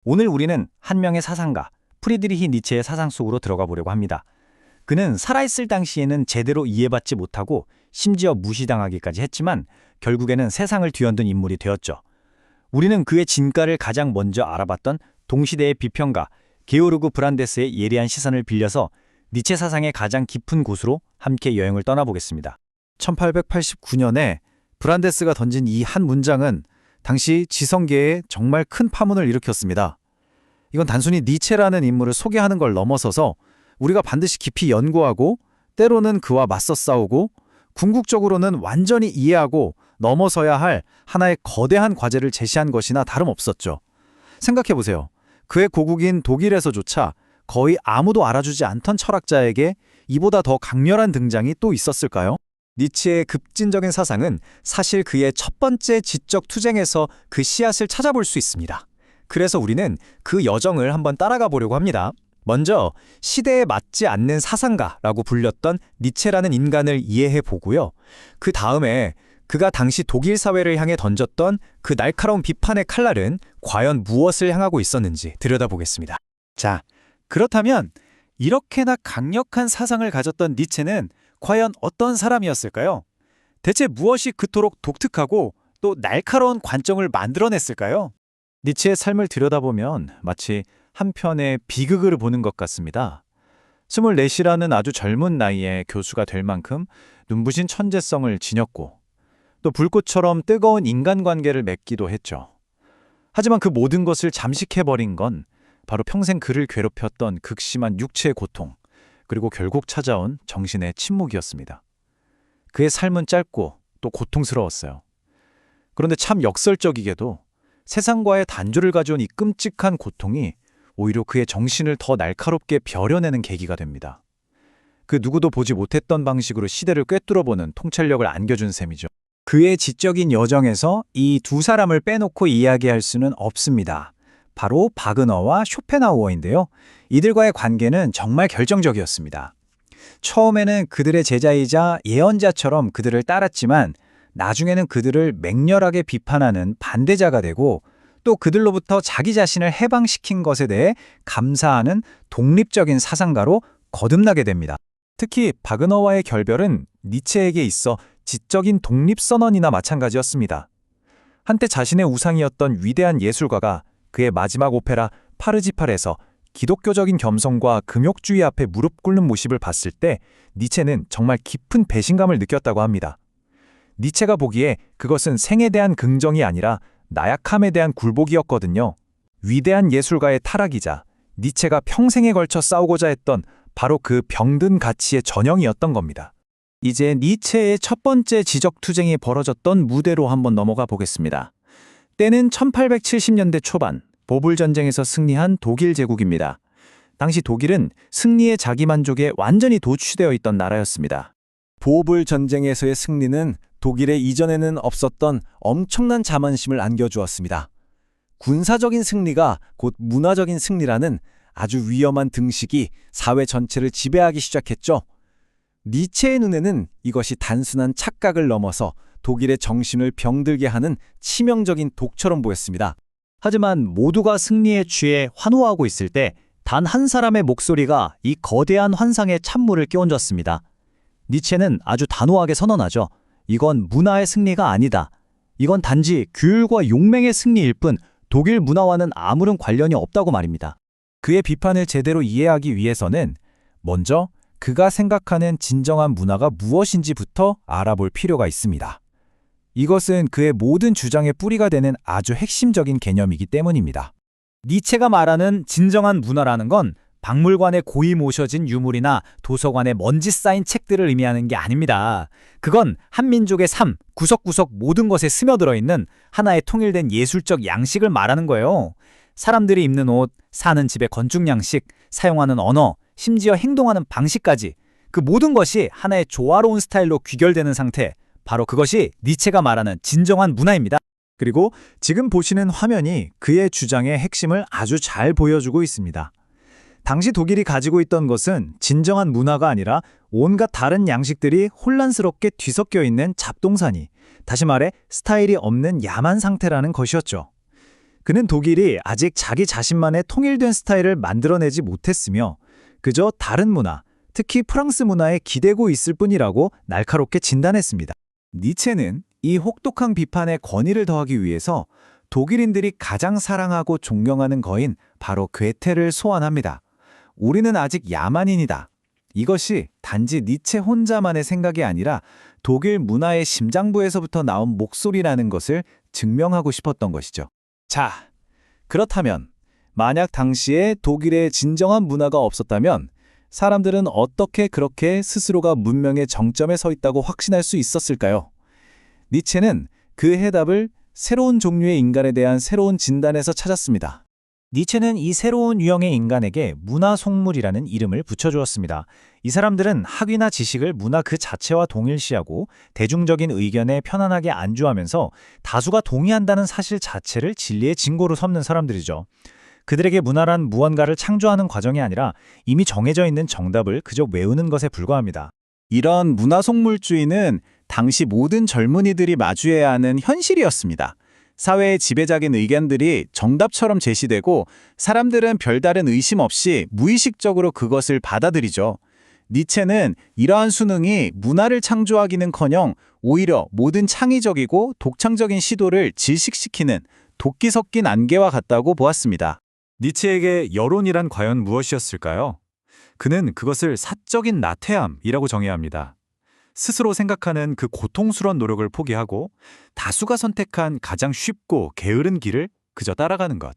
오늘 우리는 한 명의 사상가, 프리드리히 니체의 사상 속으로 들어가 보려고 합니다. 그는 살아있을 당시에는 제대로 이해받지 못하고 심지어 무시당하기까지 했지만 결국에는 세상을 뒤흔든 인물이 되었죠. 우리는 그의 진가를 가장 먼저 알아봤던 동시대의 비평가 게오르그 브란데스의 예리한 시선을 빌려서 니체 사상의 가장 깊은 곳으로 함께 여행을 떠나보겠습니다. 1889년에 브란데스가 던진 이 한 문장은 당시 지성계에 정말 큰 파문을 일으켰습니다. 이건 단순히 니체라는 인물을 소개하는 걸 넘어서서 우리가 반드시 깊이 연구하고 때로는 그와 맞서 싸우고 궁극적으로는 완전히 이해하고 넘어서야 할 하나의 거대한 과제를 제시한 것이나 다름없었죠. 생각해보세요. 그의 고국인 독일에서조차 거의 아무도 알아주지 않던 철학자에게 이보다 더 강렬한 등장이 또 있었을까요? 니체의 급진적인 사상은 사실 그의 첫 번째 지적 투쟁에서 그 씨앗을 찾아볼 수 있습니다. 그래서 우리는 그 여정을 한번 따라가 보려고 합니다. 먼저 시대에 맞지 않는 사상가라고 불렸던 니체라는 인간을 이해해 보고요. 그 다음에 그가 당시 독일 사회를 향해 던졌던 그 날카로운 비판의 칼날은 과연 무엇을 향하고 있었는지 들여다보겠습니다. 자, 그렇다면 이렇게나 강력한 사상을 가졌던 니체는 과연 어떤 사람이었을까요? 대체 무엇이 그토록 독특하고 또 날카로운 관점을 만들어냈을까요? 니체의 삶을 들여다보면 마치 한 편의 비극을 보는 것 같습니다. 24이라는 아주 젊은 나이에 교수가 될 만큼 눈부신 천재성을 지녔고 또 불꽃처럼 뜨거운 인간관계를 맺기도 했죠. 하지만 그 모든 것을 잠식해버린 건 바로 평생 그를 괴롭혔던 극심한 육체의 고통, 그리고 결국 찾아온 정신의 침묵이었습니다. 그의 삶은 짧고 또 고통스러웠어요. 그런데 참 역설적이게도 세상과의 단절을 가져온 이 끔찍한 고통이 오히려 그의 정신을 더 날카롭게 벼려내는 계기가 됩니다. 그 누구도 보지 못했던 방식으로 시대를 꿰뚫어보는 통찰력을 안겨준 셈이죠. 그의 지적인 여정에서 이 두 사람을 빼놓고 이야기할 수는 없습니다. 바로 바그너와 쇼펜하우어인데요. 이들과의 관계는 정말 결정적이었습니다. 처음에는 그들의 제자이자 예언자처럼 그들을 따랐지만 나중에는 그들을 맹렬하게 비판하는 반대자가 되고 또 그들로부터 자기 자신을 해방시킨 것에 대해 감사하는 독립적인 사상가로 거듭나게 됩니다. 특히 바그너와의 결별은 니체에게 있어 지적인 독립선언이나 마찬가지였습니다. 한때 자신의 우상이었던 위대한 예술가가 그의 마지막 오페라 파르지팔에서 기독교적인 겸손과 금욕주의 앞에 무릎 꿇는 모습을 봤을 때 니체는 정말 깊은 배신감을 느꼈다고 합니다. 니체가 보기에 그것은 생에 대한 긍정이 아니라 나약함에 대한 굴복이었거든요. 위대한 예술가의 타락이자 니체가 평생에 걸쳐 싸우고자 했던 바로 그 병든 가치의 전형이었던 겁니다. 이제 니체의 첫 번째 지적투쟁이 벌어졌던 무대로 한번 넘어가 보겠습니다. 때는 1870년대 초반 보불 전쟁에서 승리한 독일 제국입니다. 당시 독일은 승리의 자기만족에 완전히 도취되어 있던 나라였습니다. 보불 전쟁에서의 승리는 독일에 이전에는 없었던 엄청난 자만심을 안겨주었습니다. 군사적인 승리가 곧 문화적인 승리라는 아주 위험한 등식이 사회 전체를 지배하기 시작했죠. 니체의 눈에는 이것이 단순한 착각을 넘어서 독일의 정신을 병들게 하는 치명적인 독처럼 보였습니다. 하지만 모두가 승리에 취해 환호하고 있을 때 단 한 사람의 목소리가 이 거대한 환상에 찬물을 끼얹었습니다. 니체는 아주 단호하게 선언하죠. 이건 문화의 승리가 아니다. 이건 단지 규율과 용맹의 승리일 뿐 독일 문화와는 아무런 관련이 없다고 말입니다. 그의 비판을 제대로 이해하기 위해서는 먼저 그가 생각하는 진정한 문화가 무엇인지부터 알아볼 필요가 있습니다. 이것은 그의 모든 주장의 뿌리가 되는 아주 핵심적인 개념이기 때문입니다. 니체가 말하는 진정한 문화라는 건 박물관에 고이 모셔진 유물이나 도서관에 먼지 쌓인 책들을 의미하는 게 아닙니다. 그건 한 민족의 삶, 구석구석 모든 것에 스며들어 있는 하나의 통일된 예술적 양식을 말하는 거예요. 사람들이 입는 옷, 사는 집의 건축 양식, 사용하는 언어, 심지어 행동하는 방식까지 그 모든 것이 하나의 조화로운 스타일로 귀결되는 상태, 바로 그것이 니체가 말하는 진정한 문화입니다. 그리고 지금 보시는 화면이 그의 주장의 핵심을 아주 잘 보여주고 있습니다. 당시 독일이 가지고 있던 것은 진정한 문화가 아니라 온갖 다른 양식들이 혼란스럽게 뒤섞여 있는 잡동사니, 다시 말해 스타일이 없는 야만 상태라는 것이었죠. 그는 독일이 아직 자기 자신만의 통일된 스타일을 만들어내지 못했으며 그저 다른 문화, 특히 프랑스 문화에 기대고 있을 뿐이라고 날카롭게 진단했습니다. 니체는 이 혹독한 비판에 권위를 더하기 위해서 독일인들이 가장 사랑하고 존경하는 거인 바로 괴테를 소환합니다. 우리는 아직 야만인이다. 이것이 단지 니체 혼자만의 생각이 아니라 독일 문화의 심장부에서부터 나온 목소리라는 것을 증명하고 싶었던 것이죠. 자, 그렇다면 만약 당시에 독일의 진정한 문화가 없었다면 사람들은 어떻게 그렇게 스스로가 문명의 정점에 서 있다고 확신할 수 있었을까요? 니체는 그 해답을 새로운 종류의 인간에 대한 새로운 진단에서 찾았습니다. 니체는 이 새로운 유형의 인간에게 문화 속물이라는 이름을 붙여주었습니다. 이 사람들은 학위나 지식을 문화 그 자체와 동일시하고 대중적인 의견에 편안하게 안주하면서 다수가 동의한다는 사실 자체를 진리의 증거로 삼는 사람들이죠. 그들에게 문화란 무언가를 창조하는 과정이 아니라 이미 정해져 있는 정답을 그저 외우는 것에 불과합니다. 이런 문화 속물주의는 당시 모든 젊은이들이 마주해야 하는 현실이었습니다. 사회의 지배적인 의견들이 정답처럼 제시되고 사람들은 별다른 의심 없이 무의식적으로 그것을 받아들이죠. 니체는 이러한 수능이 문화를 창조하기는커녕 오히려 모든 창의적이고 독창적인 시도를 질식시키는 도끼 섞인 안개와 같다고 보았습니다. 니체에게 여론이란 과연 무엇이었을까요? 그는 그것을 사적인 나태함이라고 정의합니다. 스스로 생각하는 그 고통스러운 노력을 포기하고 다수가 선택한 가장 쉽고 게으른 길을 그저 따라가는 것.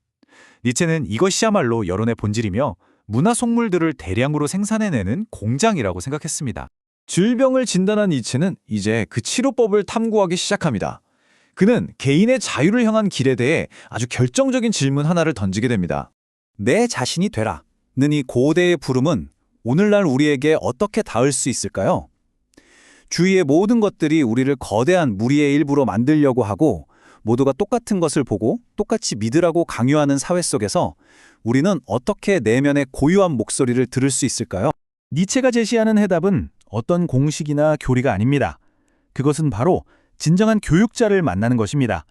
니체는 이것이야말로 여론의 본질이며 문화 속물들을 대량으로 생산해내는 공장이라고 생각했습니다. 질병을 진단한 니체는 이제 그 치료법을 탐구하기 시작합니다. 그는 개인의 자유를 향한 길에 대해 아주 결정적인 질문 하나를 던지게 됩니다. 내 자신이 되라. 는 이 고대의 부름은 오늘날 우리에게 어떻게 닿을 수 있을까요? 주위의 모든 것들이 우리를 거대한 무리의 일부로 만들려고 하고 모두가 똑같은 것을 보고 똑같이 믿으라고 강요하는 사회 속에서 우리는 어떻게 내면의 고유한 목소리를 들을 수 있을까요? 니체가 제시하는 해답은 어떤 공식이나 교리가 아닙니다. 그것은 바로 진정한 교육자를 만나는 것입니다.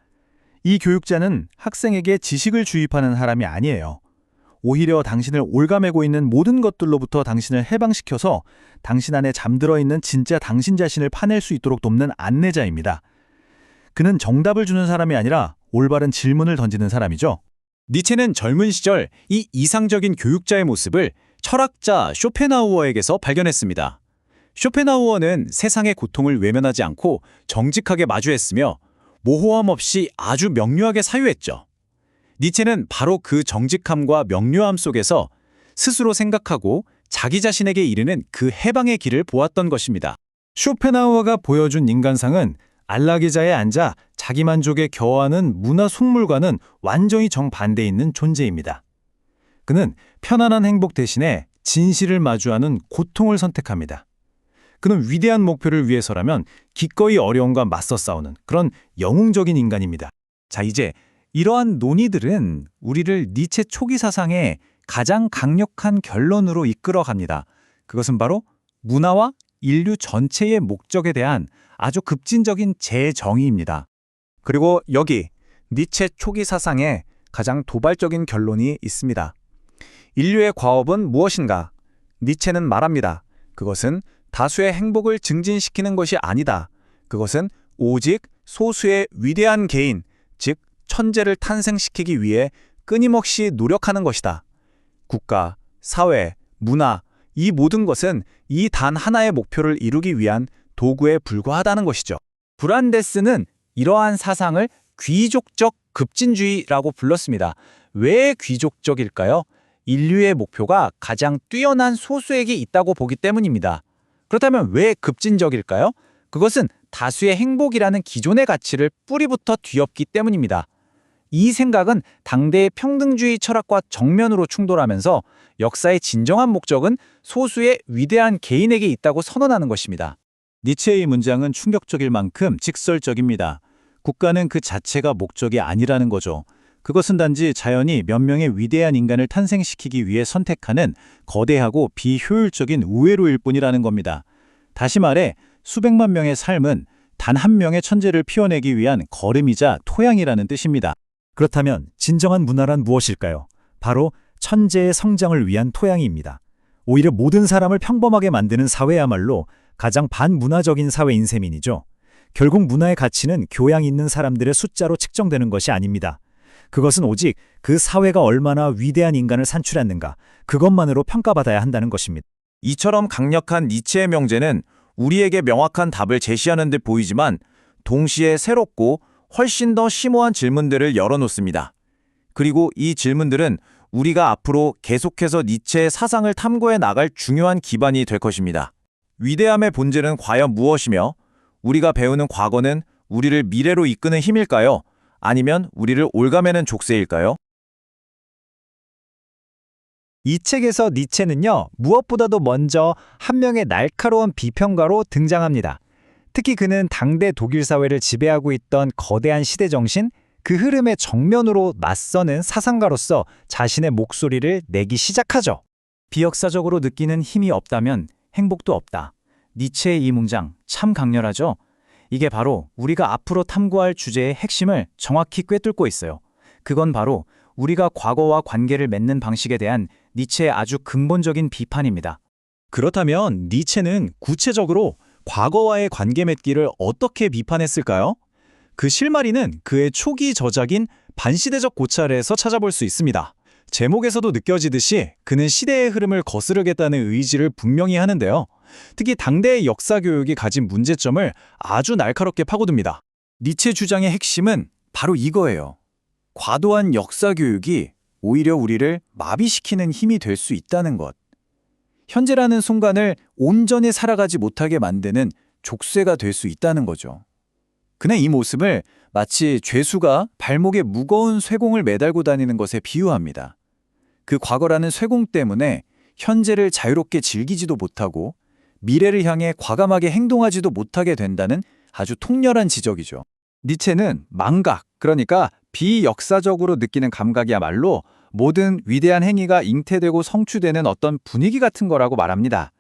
이 교육자는 학생에게 지식을 주입하는 사람이 아니에요. 오히려 당신을 올가매고 있는 모든 것들로부터 당신을 해방시켜서 당신 안에 잠들어 있는 진짜 당신 자신을 파낼 수 있도록 돕는 안내자입니다. 그는 정답을 주는 사람이 아니라 올바른 질문을 던지는 사람이죠. 니체는 젊은 시절 이 이상적인 교육자의 모습을 철학자 쇼펜하우어에게서 발견했습니다. 쇼펜하우어는 세상의 고통을 외면하지 않고 정직하게 마주했으며 모호함 없이 아주 명료하게 사유했죠. 니체는 바로 그 정직함과 명료함 속에서 스스로 생각하고 자기 자신에게 이르는 그 해방의 길을 보았던 것입니다. 쇼펜하우어가 보여준 인간상은 안락의자에 앉아 자기만족에 겨워하는 문화 속물과는 완전히 정반대에 있는 존재입니다. 그는 편안한 행복 대신에 진실을 마주하는 고통을 선택합니다. 그는 위대한 목표를 위해서라면 기꺼이 어려움과 맞서 싸우는 그런 영웅적인 인간입니다. 자, 이제 이러한 논의들은 우리를 니체 초기 사상의 가장 강력한 결론으로 이끌어갑니다. 그것은 바로 문화와 인류 전체의 목적에 대한 아주 급진적인 재정의입니다. 그리고 여기 니체 초기 사상의 가장 도발적인 결론이 있습니다. 인류의 과업은 무엇인가? 니체는 말합니다. 그것은 다수의 행복을 증진시키는 것이 아니다. 그것은 오직 소수의 위대한 개인, 즉 천재를 탄생시키기 위해 끊임없이 노력하는 것이다. 국가, 사회, 문화, 이 모든 것은 이 단 하나의 목표를 이루기 위한 도구에 불과하다는 것이죠. 브란데스는 이러한 사상을 귀족적 급진주의라고 불렀습니다. 왜 귀족적일까요? 인류의 목표가 가장 뛰어난 소수에게 있다고 보기 때문입니다. 그렇다면 왜 급진적일까요? 그것은 다수의 행복이라는 기존의 가치를 뿌리부터 뒤엎기 때문입니다. 이 생각은 당대의 평등주의 철학과 정면으로 충돌하면서 역사의 진정한 목적은 소수의 위대한 개인에게 있다고 선언하는 것입니다. 니체의 문장은 충격적일 만큼 직설적입니다. 국가는 그 자체가 목적이 아니라는 거죠. 그것은 단지 자연이 몇 명의 위대한 인간을 탄생시키기 위해 선택하는 거대하고 비효율적인 우회로일 뿐이라는 겁니다. 다시 말해 수백만 명의 삶은 단 한 명의 천재를 피워내기 위한 걸음이자 토양이라는 뜻입니다. 그렇다면 진정한 문화란 무엇일까요? 바로 천재의 성장을 위한 토양입니다. 오히려 모든 사람을 평범하게 만드는 사회야말로 가장 반문화적인 사회인 셈이죠. 결국 문화의 가치는 교양 있는 사람들의 숫자로 측정되는 것이 아닙니다. 그것은 오직 그 사회가 얼마나 위대한 인간을 산출했는가, 그것만으로 평가받아야 한다는 것입니다. 이처럼 강력한 니체의 명제는 우리에게 명확한 답을 제시하는 듯 보이지만 동시에 새롭고 훨씬 더 심오한 질문들을 열어놓습니다. 그리고 이 질문들은 우리가 앞으로 계속해서 니체의 사상을 탐구해 나갈 중요한 기반이 될 것입니다. 위대함의 본질은 과연 무엇이며 우리가 배우는 과거는 우리를 미래로 이끄는 힘일까요? 아니면 우리를 올가매는 족쇄일까요? 이 책에서 니체는요, 무엇보다도 먼저 한 명의 날카로운 비평가로 등장합니다. 특히 그는 당대 독일 사회를 지배하고 있던 거대한 시대 정신, 그 흐름에 정면으로 맞서는 사상가로서 자신의 목소리를 내기 시작하죠. 비역사적으로 느끼는 힘이 없다면 행복도 없다. 니체의 이 문장 참 강렬하죠? 이게 바로 우리가 앞으로 탐구할 주제의 핵심을 정확히 꿰뚫고 있어요. 그건 바로 우리가 과거와 관계를 맺는 방식에 대한 니체의 아주 근본적인 비판입니다. 그렇다면 니체는 구체적으로 과거와의 관계 맺기를 어떻게 비판했을까요? 그 실마리는 그의 초기 저작인 반시대적 고찰에서 찾아볼 수 있습니다. 제목에서도 느껴지듯이 그는 시대의 흐름을 거스르겠다는 의지를 분명히 하는데요. 특히 당대의 역사 교육이 가진 문제점을 아주 날카롭게 파고듭니다. 니체 주장의 핵심은 바로 이거예요. 과도한 역사 교육이 오히려 우리를 마비시키는 힘이 될 수 있다는 것. 현재라는 순간을 온전히 살아가지 못하게 만드는 족쇄가 될 수 있다는 거죠. 그는 이 모습을 마치 죄수가 발목에 무거운 쇠공을 매달고 다니는 것에 비유합니다. 그 과거라는 쇠공 때문에 현재를 자유롭게 즐기지도 못하고 미래를 향해 과감하게 행동하지도 못하게 된다는 아주 통렬한 지적이죠. 니체는 망각, 그러니까 비역사적으로 느끼는 감각이야말로 모든 위대한 행위가 잉태되고 성취되는 어떤 분위기 같은 거라고 말합니다.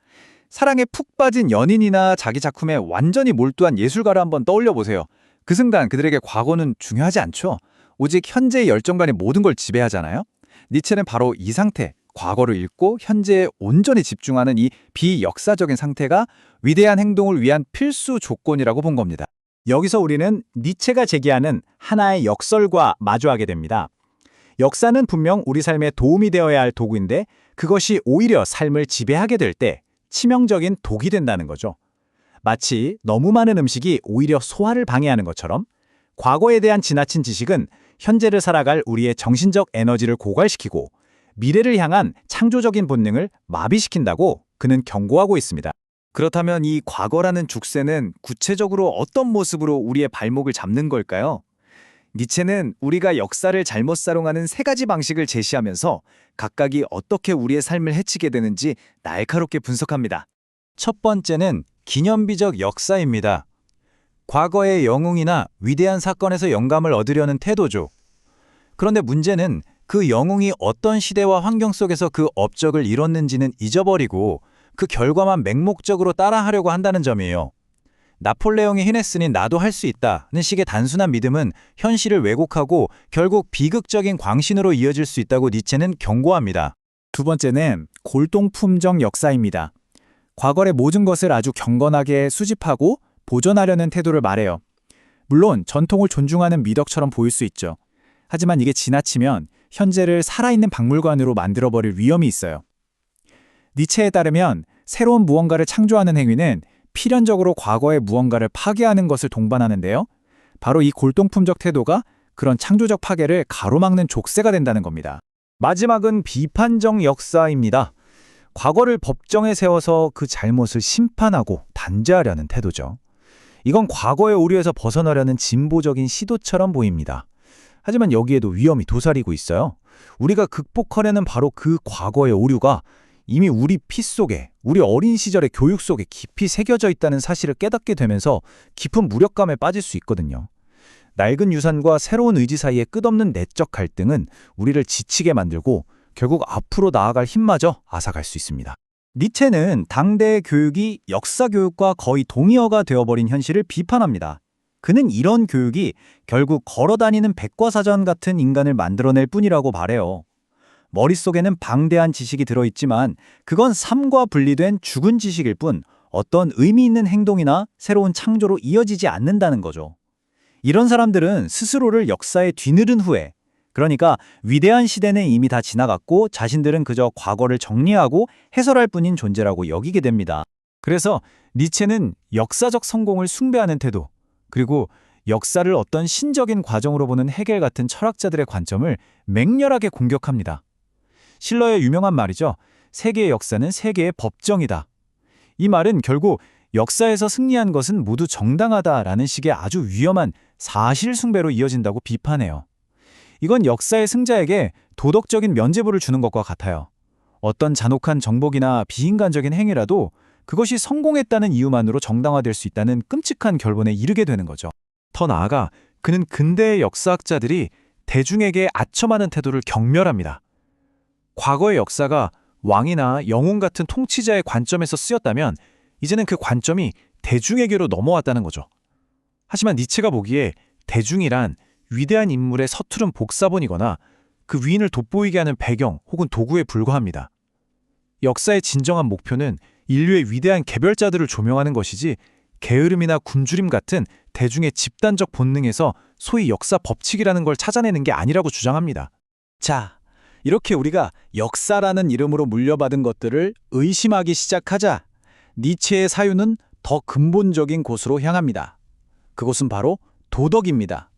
사랑에 푹 빠진 연인이나 자기 작품에 완전히 몰두한 예술가를 한번 떠올려 보세요. 그 순간 그들에게 과거는 중요하지 않죠. 오직 현재의 열정관이 모든 걸 지배하잖아요. 니체는 바로 이 상태, 과거를 잊고 현재에 온전히 집중하는 이 비역사적인 상태가 위대한 행동을 위한 필수 조건이라고 본 겁니다. 여기서 우리는 니체가 제기하는 하나의 역설과 마주하게 됩니다. 역사는 분명 우리 삶에 도움이 되어야 할 도구인데 그것이 오히려 삶을 지배하게 될 때 치명적인 독이 된다는 거죠. 마치 너무 많은 음식이 오히려 소화를 방해하는 것처럼 과거에 대한 지나친 지식은 현재를 살아갈 우리의 정신적 에너지를 고갈시키고 미래를 향한 창조적인 본능을 마비시킨다고 그는 경고하고 있습니다. 그렇다면 이 과거라는 족쇄는 구체적으로 어떤 모습으로 우리의 발목을 잡는 걸까요? 니체는 우리가 역사를 잘못 사용하는 세 가지 방식을 제시하면서 각각이 어떻게 우리의 삶을 해치게 되는지 날카롭게 분석합니다. 첫 번째는 기념비적 역사입니다. 과거의 영웅이나 위대한 사건에서 영감을 얻으려는 태도죠. 그런데 문제는 그 영웅이 어떤 시대와 환경 속에서 그 업적을 이뤘는지는 잊어버리고 그 결과만 맹목적으로 따라하려고 한다는 점이에요. 나폴레옹이 해냈으니 나도 할 수 있다는 식의 단순한 믿음은 현실을 왜곡하고 결국 비극적인 광신으로 이어질 수 있다고 니체는 경고합니다. 두 번째는 골동품적 역사입니다. 과거의 모든 것을 아주 경건하게 수집하고 보존하려는 태도를 말해요. 물론 전통을 존중하는 미덕처럼 보일 수 있죠. 하지만 이게 지나치면 현재를 살아있는 박물관으로 만들어버릴 위험이 있어요. 니체에 따르면 새로운 무언가를 창조하는 행위는 필연적으로 과거의 무언가를 파괴하는 것을 동반하는데요. 바로 이 골동품적 태도가 그런 창조적 파괴를 가로막는 족쇄가 된다는 겁니다. 마지막은 비판적 역사입니다. 과거를 법정에 세워서 그 잘못을 심판하고 단죄하려는 태도죠. 이건 과거의 오류에서 벗어나려는 진보적인 시도처럼 보입니다. 하지만 여기에도 위험이 도사리고 있어요. 우리가 극복하려는 바로 그 과거의 오류가 이미 우리 피 속에, 우리 어린 시절의 교육 속에 깊이 새겨져 있다는 사실을 깨닫게 되면서 깊은 무력감에 빠질 수 있거든요. 낡은 유산과 새로운 의지 사이의 끝없는 내적 갈등은 우리를 지치게 만들고 결국 앞으로 나아갈 힘마저 앗아갈 수 있습니다. 니체는 당대의 교육이 역사 교육과 거의 동의어가 되어버린 현실을 비판합니다. 그는 이런 교육이 결국 걸어다니는 백과사전 같은 인간을 만들어낼 뿐이라고 말해요. 머릿속에는 방대한 지식이 들어있지만 그건 삶과 분리된 죽은 지식일 뿐 어떤 의미 있는 행동이나 새로운 창조로 이어지지 않는다는 거죠. 이런 사람들은 스스로를 역사에 뒤늘은 후에, 그러니까 위대한 시대는 이미 다 지나갔고 자신들은 그저 과거를 정리하고 해설할 뿐인 존재라고 여기게 됩니다. 그래서 니체는 역사적 성공을 숭배하는 태도, 그리고 역사를 어떤 신적인 과정으로 보는 헤겔 같은 철학자들의 관점을 맹렬하게 공격합니다. 실러의 유명한 말이죠. 세계의 역사는 세계의 법정이다. 이 말은 결국 역사에서 승리한 것은 모두 정당하다라는 식의 아주 위험한 사실 숭배로 이어진다고 비판해요. 이건 역사의 승자에게 도덕적인 면죄부를 주는 것과 같아요. 어떤 잔혹한 정복이나 비인간적인 행위라도 그것이 성공했다는 이유만으로 정당화될 수 있다는 끔찍한 결론에 이르게 되는 거죠. 더 나아가 그는 근대의 역사학자들이 대중에게 아첨하는 태도를 경멸합니다. 과거의 역사가 왕이나 영웅 같은 통치자의 관점에서 쓰였다면 이제는 그 관점이 대중에게로 넘어왔다는 거죠. 하지만 니체가 보기에 대중이란 위대한 인물의 서투른 복사본이거나 그 위인을 돋보이게 하는 배경 혹은 도구에 불과합니다. 역사의 진정한 목표는 인류의 위대한 개별자들을 조명하는 것이지 게으름이나 굶주림 같은 대중의 집단적 본능에서 소위 역사 법칙이라는 걸 찾아내는 게 아니라고 주장합니다. 자, 이렇게 우리가 역사라는 이름으로 물려받은 것들을 의심하기 시작하자 니체의 사유는 더 근본적인 곳으로 향합니다. 그곳은 바로 도덕입니다.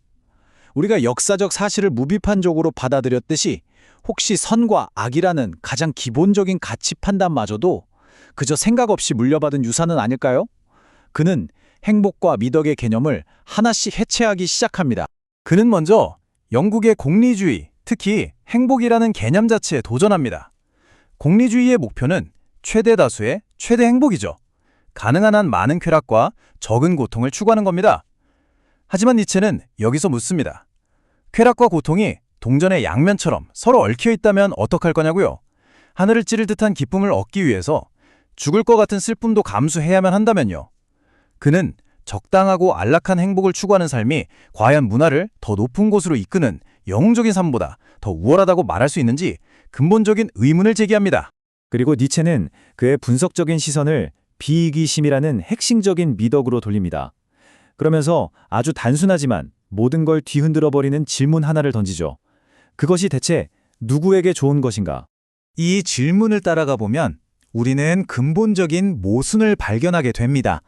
우리가 역사적 사실을 무비판적으로 받아들였듯이 혹시 선과 악이라는 가장 기본적인 가치 판단마저도 그저 생각 없이 물려받은 유산은 아닐까요? 그는 행복과 미덕의 개념을 하나씩 해체하기 시작합니다. 그는 먼저 영국의 공리주의, 특히 행복이라는 개념 자체에 도전합니다. 공리주의의 목표는 최대 다수의 최대 행복이죠. 가능한 한 많은 쾌락과 적은 고통을 추구하는 겁니다. 하지만 니체는 여기서 묻습니다. 쾌락과 고통이 동전의 양면처럼 서로 얽혀 있다면 어떡할 거냐고요? 하늘을 찌를 듯한 기쁨을 얻기 위해서 죽을 것 같은 슬픔도 감수해야만 한다면요. 그는 적당하고 안락한 행복을 추구하는 삶이 과연 문화를 더 높은 곳으로 이끄는 영웅적인 삶보다 더 우월하다고 말할 수 있는지 근본적인 의문을 제기합니다. 그리고 니체는 그의 분석적인 시선을 비이기심이라는 핵심적인 미덕으로 돌립니다. 그러면서 아주 단순하지만 모든 걸 뒤흔들어 버리는 질문 하나를 던지죠. 그것이 대체 누구에게 좋은 것인가? 이 질문을 따라가 보면 우리는 근본적인 모순을 발견하게 됩니다.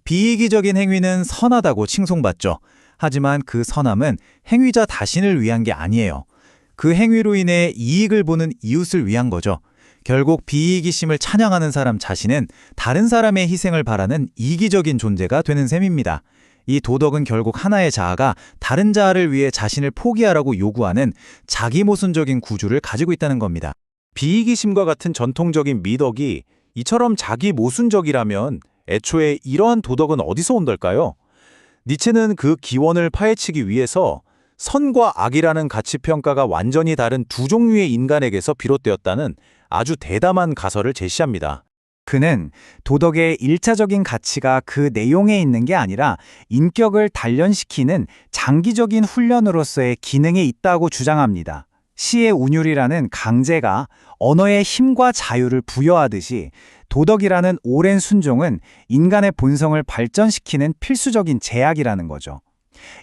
비이기적인 행위는 선하다고 칭송받죠. 하지만 그 선함은 행위자 자신을 위한 게 아니에요. 그 행위로 인해 이익을 보는 이웃을 위한 거죠. 결국 비이기심을 찬양하는 사람 자신은 다른 사람의 희생을 바라는 이기적인 존재가 되는 셈입니다. 이 도덕은 결국 하나의 자아가 다른 자아를 위해 자신을 포기하라고 요구하는 자기 모순적인 구조를 가지고 있다는 겁니다. 비이기심과 같은 전통적인 미덕이 이처럼 자기 모순적이라면 애초에 이러한 도덕은 어디서 온 걸까요? 니체는 그 기원을 파헤치기 위해서 선과 악이라는 가치평가가 완전히 다른 두 종류의 인간에게서 비롯되었다는 아주 대담한 가설을 제시합니다. 그는 도덕의 일차적인 가치가 그 내용에 있는 게 아니라 인격을 단련시키는 장기적인 훈련으로서의 기능에 있다고 주장합니다. 시의 운율이라는 강제가 언어의 힘과 자유를 부여하듯이 도덕이라는 오랜 순종은 인간의 본성을 발전시키는 필수적인 제약이라는 거죠.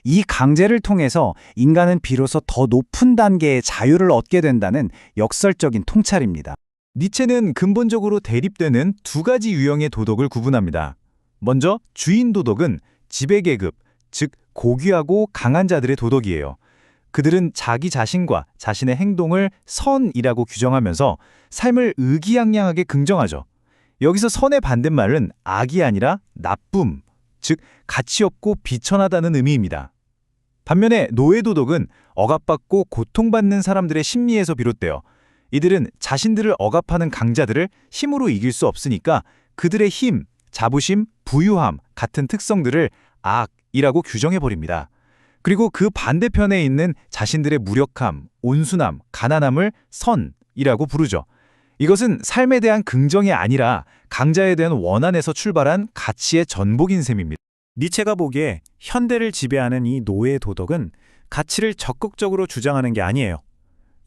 이 강제를 통해서 인간은 비로소 더 높은 단계의 자유를 얻게 된다는 역설적인 통찰입니다. 니체는 근본적으로 대립되는 두 가지 유형의 도덕을 구분합니다. 먼저 주인 도덕은 지배계급, 즉 고귀하고 강한 자들의 도덕이에요. 그들은 자기 자신과 자신의 행동을 선이라고 규정하면서 삶을 의기양양하게 긍정하죠. 여기서 선의 반대말은 악이 아니라 나쁨, 즉 가치 없고 비천하다는 의미입니다. 반면에 노예도덕은 억압받고 고통받는 사람들의 심리에서 비롯되어 이들은 자신들을 억압하는 강자들을 힘으로 이길 수 없으니까 그들의 힘, 자부심, 부유함 같은 특성들을 악이라고 규정해버립니다. 그리고 그 반대편에 있는 자신들의 무력함, 온순함, 가난함을 선이라고 부르죠. 이것은 삶에 대한 긍정이 아니라 강자에 대한 원한에서 출발한 가치의 전복인 셈입니다. 니체가 보기에 현대를 지배하는 이 노예 도덕은 가치를 적극적으로 주장하는 게 아니에요.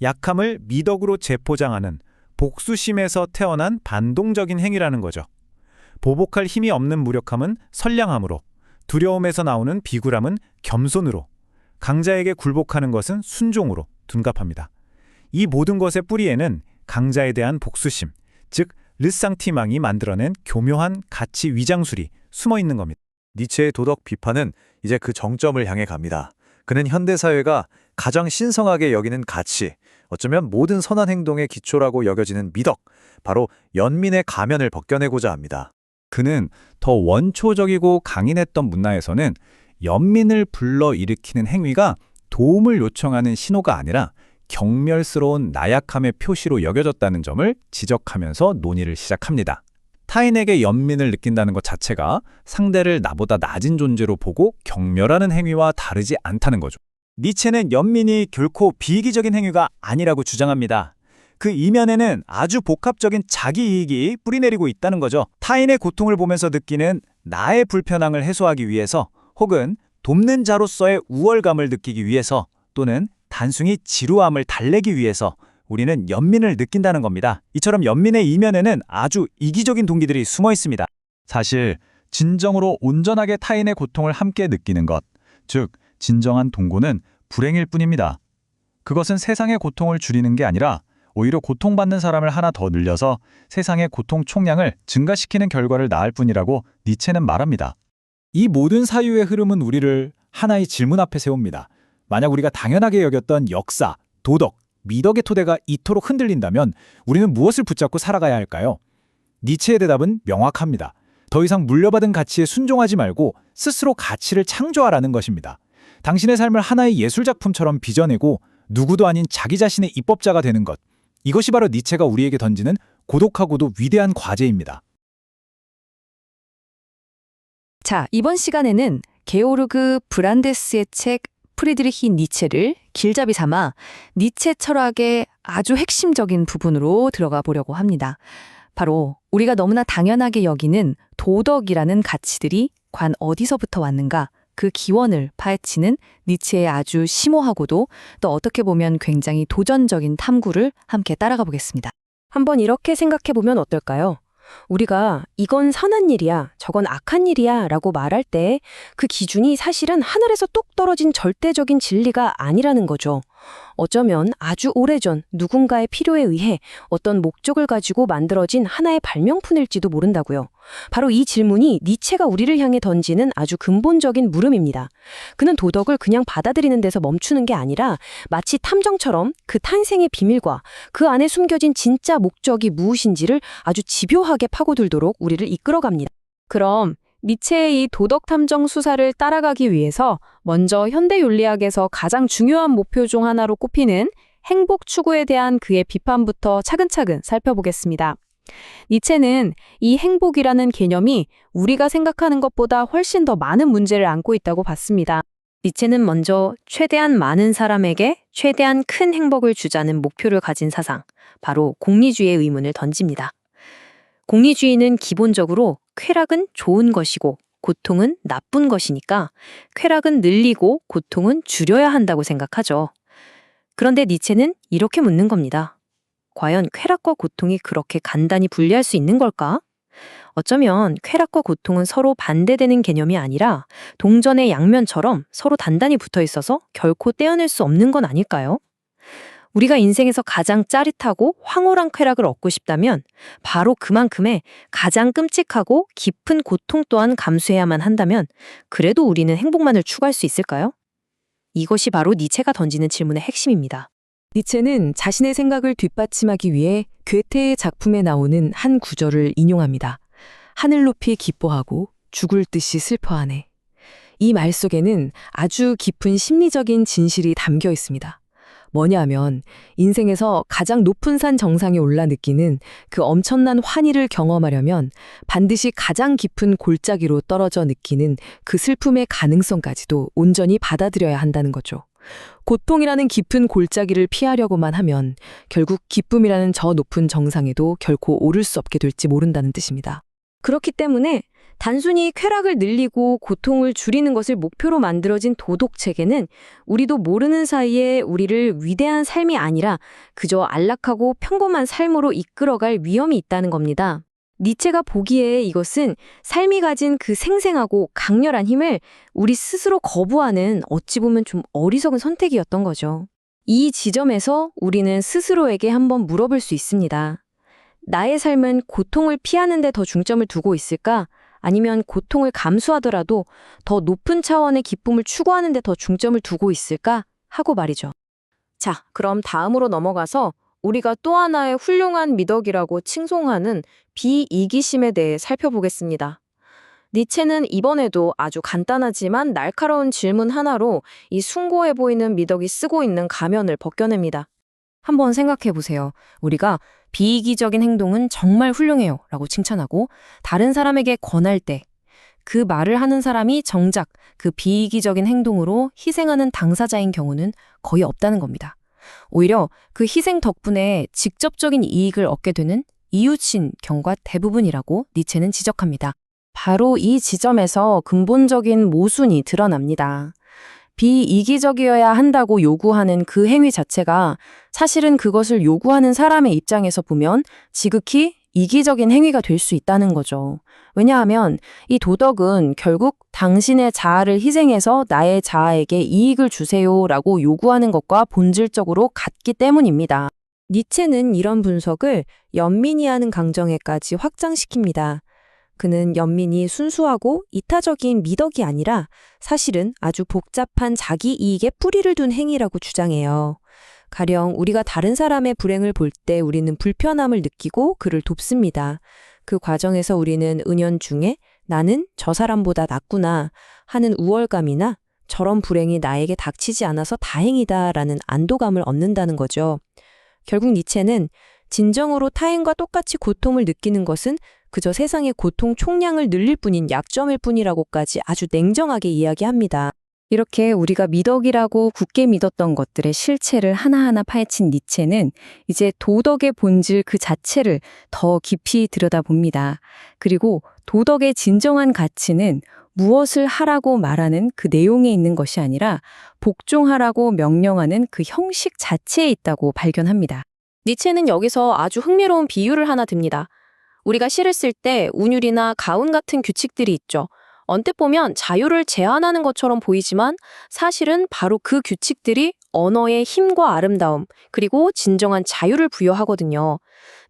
약함을 미덕으로 재포장하는 복수심에서 태어난 반동적인 행위라는 거죠. 보복할 힘이 없는 무력함은 선량함으로, 두려움에서 나오는 비굴함은 겸손으로, 강자에게 굴복하는 것은 순종으로 둔갑합니다. 이 모든 것의 뿌리에는 강자에 대한 복수심, 즉 르상티망이 만들어낸 교묘한 가치 위장술이 숨어 있는 겁니다. 니체의 도덕 비판은 이제 그 정점을 향해 갑니다. 그는 현대사회가 가장 신성하게 여기는 가치, 어쩌면 모든 선한 행동의 기초라고 여겨지는 미덕, 바로 연민의 가면을 벗겨내고자 합니다. 그는 더 원초적이고 강인했던 문화에서는 연민을 불러일으키는 행위가 도움을 요청하는 신호가 아니라 경멸스러운 나약함의 표시로 여겨졌다는 점을 지적하면서 논의를 시작합니다. 타인에게 연민을 느낀다는 것 자체가 상대를 나보다 낮은 존재로 보고 경멸하는 행위와 다르지 않다는 거죠. 니체는 연민이 결코 비이기적인 행위가 아니라고 주장합니다. 그 이면에는 아주 복합적인 자기이익이 뿌리내리고 있다는 거죠. 타인의 고통을 보면서 느끼는 나의 불편함을 해소하기 위해서, 혹은 돕는 자로서의 우월감을 느끼기 위해서, 또는 단순히 지루함을 달래기 위해서 우리는 연민을 느낀다는 겁니다. 이처럼 연민의 이면에는 아주 이기적인 동기들이 숨어 있습니다. 사실 진정으로 온전하게 타인의 고통을 함께 느끼는 것, 즉 진정한 동고는 불행일 뿐입니다. 그것은 세상의 고통을 줄이는 게 아니라 오히려 고통받는 사람을 하나 더 늘려서 세상의 고통 총량을 증가시키는 결과를 낳을 뿐이라고 니체는 말합니다. 이 모든 사유의 흐름은 우리를 하나의 질문 앞에 세웁니다. 만약 우리가 당연하게 여겼던 역사, 도덕, 미덕의 토대가 이토록 흔들린다면 우리는 무엇을 붙잡고 살아가야 할까요? 니체의 대답은 명확합니다. 더 이상 물려받은 가치에 순종하지 말고 스스로 가치를 창조하라는 것입니다. 당신의 삶을 하나의 예술작품처럼 빚어내고 누구도 아닌 자기 자신의 입법자가 되는 것. 이것이 바로 니체가 우리에게 던지는 고독하고도 위대한 과제입니다. 자, 이번 시간에는 게오르그 브란데스의 책 프리드리히 니체를 길잡이 삼아 니체 철학의 아주 핵심적인 부분으로 들어가 보려고 합니다. 바로 우리가 너무나 당연하게 여기는 도덕이라는 가치들이 관 어디서부터 왔는가, 그 기원을 파헤치는 니체의 아주 심오하고도 또 어떻게 보면 굉장히 도전적인 탐구를 함께 따라가 보겠습니다. 한번 이렇게 생각해 보면 어떨까요? 우리가 이건 선한 일이야, 저건 악한 일이야 라고 말할 때 그 기준이 사실은 하늘에서 뚝 떨어진 절대적인 진리가 아니라는 거죠. 어쩌면 아주 오래전 누군가의 필요에 의해 어떤 목적을 가지고 만들어진 하나의 발명품일지도 모른다고요. 바로 이 질문이 니체가 우리를 향해 던지는 아주 근본적인 물음입니다. 그는 도덕을 그냥 받아들이는 데서 멈추는 게 아니라 마치 탐정처럼 그 탄생의 비밀과 그 안에 숨겨진 진짜 목적이 무엇인지를 아주 집요하게 파고들도록 우리를 이끌어갑니다. 그럼 니체의 이 도덕 탐정 수사를 따라가기 위해서 먼저 현대 윤리학에서 가장 중요한 목표 중 하나로 꼽히는 행복 추구에 대한 그의 비판부터 차근차근 살펴보겠습니다. 니체는 이 행복이라는 개념이 우리가 생각하는 것보다 훨씬 더 많은 문제를 안고 있다고 봤습니다. 니체는 먼저 최대한 많은 사람에게 최대한 큰 행복을 주자는 목표를 가진 사상, 바로 공리주의의 의문을 던집니다. 공리주의는 기본적으로 쾌락은 좋은 것이고 고통은 나쁜 것이니까 쾌락은 늘리고 고통은 줄여야 한다고 생각하죠. 그런데 니체는 이렇게 묻는 겁니다. 과연 쾌락과 고통이 그렇게 간단히 분리할 수 있는 걸까? 어쩌면 쾌락과 고통은 서로 반대되는 개념이 아니라 동전의 양면처럼 서로 단단히 붙어 있어서 결코 떼어낼 수 없는 건 아닐까요? 우리가 인생에서 가장 짜릿하고 황홀한 쾌락을 얻고 싶다면 바로 그만큼의 가장 끔찍하고 깊은 고통 또한 감수해야만 한다면 그래도 우리는 행복만을 추구할 수 있을까요? 이것이 바로 니체가 던지는 질문의 핵심입니다. 니체는 자신의 생각을 뒷받침하기 위해 괴테의 작품에 나오는 한 구절을 인용합니다. 하늘 높이 기뻐하고 죽을 듯이 슬퍼하네. 이 말 속에는 아주 깊은 심리적인 진실이 담겨 있습니다. 뭐냐면 인생에서 가장 높은 산 정상에 올라 느끼는 그 엄청난 환희를 경험하려면 반드시 가장 깊은 골짜기로 떨어져 느끼는 그 슬픔의 가능성까지도 온전히 받아들여야 한다는 거죠. 고통이라는 깊은 골짜기를 피하려고만 하면 결국 기쁨이라는 저 높은 정상에도 결코 오를 수 없게 될지 모른다는 뜻입니다. 그렇기 때문에 단순히 쾌락을 늘리고 고통을 줄이는 것을 목표로 만들어진 도덕 체계는 우리도 모르는 사이에 우리를 위대한 삶이 아니라 그저 안락하고 평범한 삶으로 이끌어갈 위험이 있다는 겁니다. 니체가 보기에 이것은 삶이 가진 그 생생하고 강렬한 힘을 우리 스스로 거부하는 어찌 보면 좀 어리석은 선택이었던 거죠. 이 지점에서 우리는 스스로에게 한번 물어볼 수 있습니다. 나의 삶은 고통을 피하는 데 더 중점을 두고 있을까? 아니면 고통을 감수하더라도 더 높은 차원의 기쁨을 추구하는 데 더 중점을 두고 있을까? 하고 말이죠. 자, 그럼 다음으로 넘어가서 우리가 또 하나의 훌륭한 미덕이라고 칭송하는 비이기심에 대해 살펴보겠습니다. 니체는 이번에도 아주 간단하지만 날카로운 질문 하나로 이 숭고해 보이는 미덕이 쓰고 있는 가면을 벗겨냅니다. 한번 생각해 보세요. 우리가 비이기적인 행동은 정말 훌륭해요 라고 칭찬하고 다른 사람에게 권할 때 그 말을 하는 사람이 정작 그 비이기적인 행동으로 희생하는 당사자인 경우는 거의 없다는 겁니다. 오히려 그 희생 덕분에 직접적인 이익을 얻게 되는 이웃인 경우가 대부분이라고 니체는 지적합니다. 바로 이 지점에서 근본적인 모순이 드러납니다. 비이기적이어야 한다고 요구하는 그 행위 자체가 사실은 그것을 요구하는 사람의 입장에서 보면 지극히 이기적인 행위가 될 수 있다는 거죠. 왜냐하면 이 도덕은 결국 당신의 자아를 희생해서 나의 자아에게 이익을 주세요라고 요구하는 것과 본질적으로 같기 때문입니다. 니체는 이런 분석을 연민이 하는 강정에까지 확장시킵니다. 그는 연민이 순수하고 이타적인 미덕이 아니라 사실은 아주 복잡한 자기 이익에 뿌리를 둔 행위라고 주장해요. 가령 우리가 다른 사람의 불행을 볼 때 우리는 불편함을 느끼고 그를 돕습니다. 그 과정에서 우리는 은연중에 나는 저 사람보다 낫구나 하는 우월감이나 저런 불행이 나에게 닥치지 않아서 다행이다라는 안도감을 얻는다는 거죠. 결국 니체는 진정으로 타인과 똑같이 고통을 느끼는 것은 그저 세상의 고통 총량을 늘릴 뿐인 약점일 뿐이라고까지 아주 냉정하게 이야기합니다. 이렇게 우리가 미덕이라고 굳게 믿었던 것들의 실체를 하나하나 파헤친 니체는 이제 도덕의 본질 그 자체를 더 깊이 들여다봅니다. 그리고 도덕의 진정한 가치는 무엇을 하라고 말하는 그 내용에 있는 것이 아니라 복종하라고 명령하는 그 형식 자체에 있다고 발견합니다. 니체는 여기서 아주 흥미로운 비유를 하나 듭니다. 우리가 시를 쓸 때 운율이나 가운 같은 규칙들이 있죠. 언뜻 보면 자유를 제한하는 것처럼 보이지만 사실은 바로 그 규칙들이 언어의 힘과 아름다움, 그리고 진정한 자유를 부여하거든요.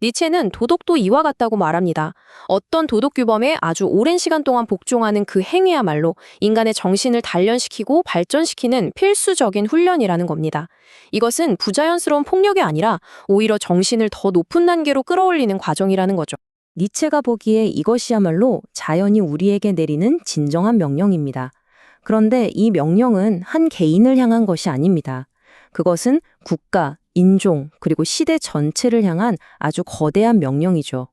니체는 도덕도 이와 같다고 말합니다. 어떤 도덕 규범에 아주 오랜 시간 동안 복종하는 그 행위야말로 인간의 정신을 단련시키고 발전시키는 필수적인 훈련이라는 겁니다. 이것은 부자연스러운 폭력이 아니라 오히려 정신을 더 높은 단계로 끌어올리는 과정이라는 거죠. 니체가 보기에 이것이야말로 자연이 우리에게 내리는 진정한 명령입니다. 그런데 이 명령은 한 개인을 향한 것이 아닙니다. 그것은 국가, 인종, 그리고 시대 전체를 향한 아주 거대한 명령이죠.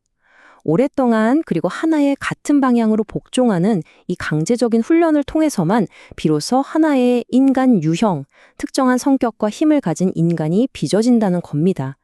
오랫동안 그리고 하나의 같은 방향으로 복종하는 이 강제적인 훈련을 통해서만 비로소 하나의 인간 유형, 특정한 성격과 힘을 가진 인간이 빚어진다는 겁니다.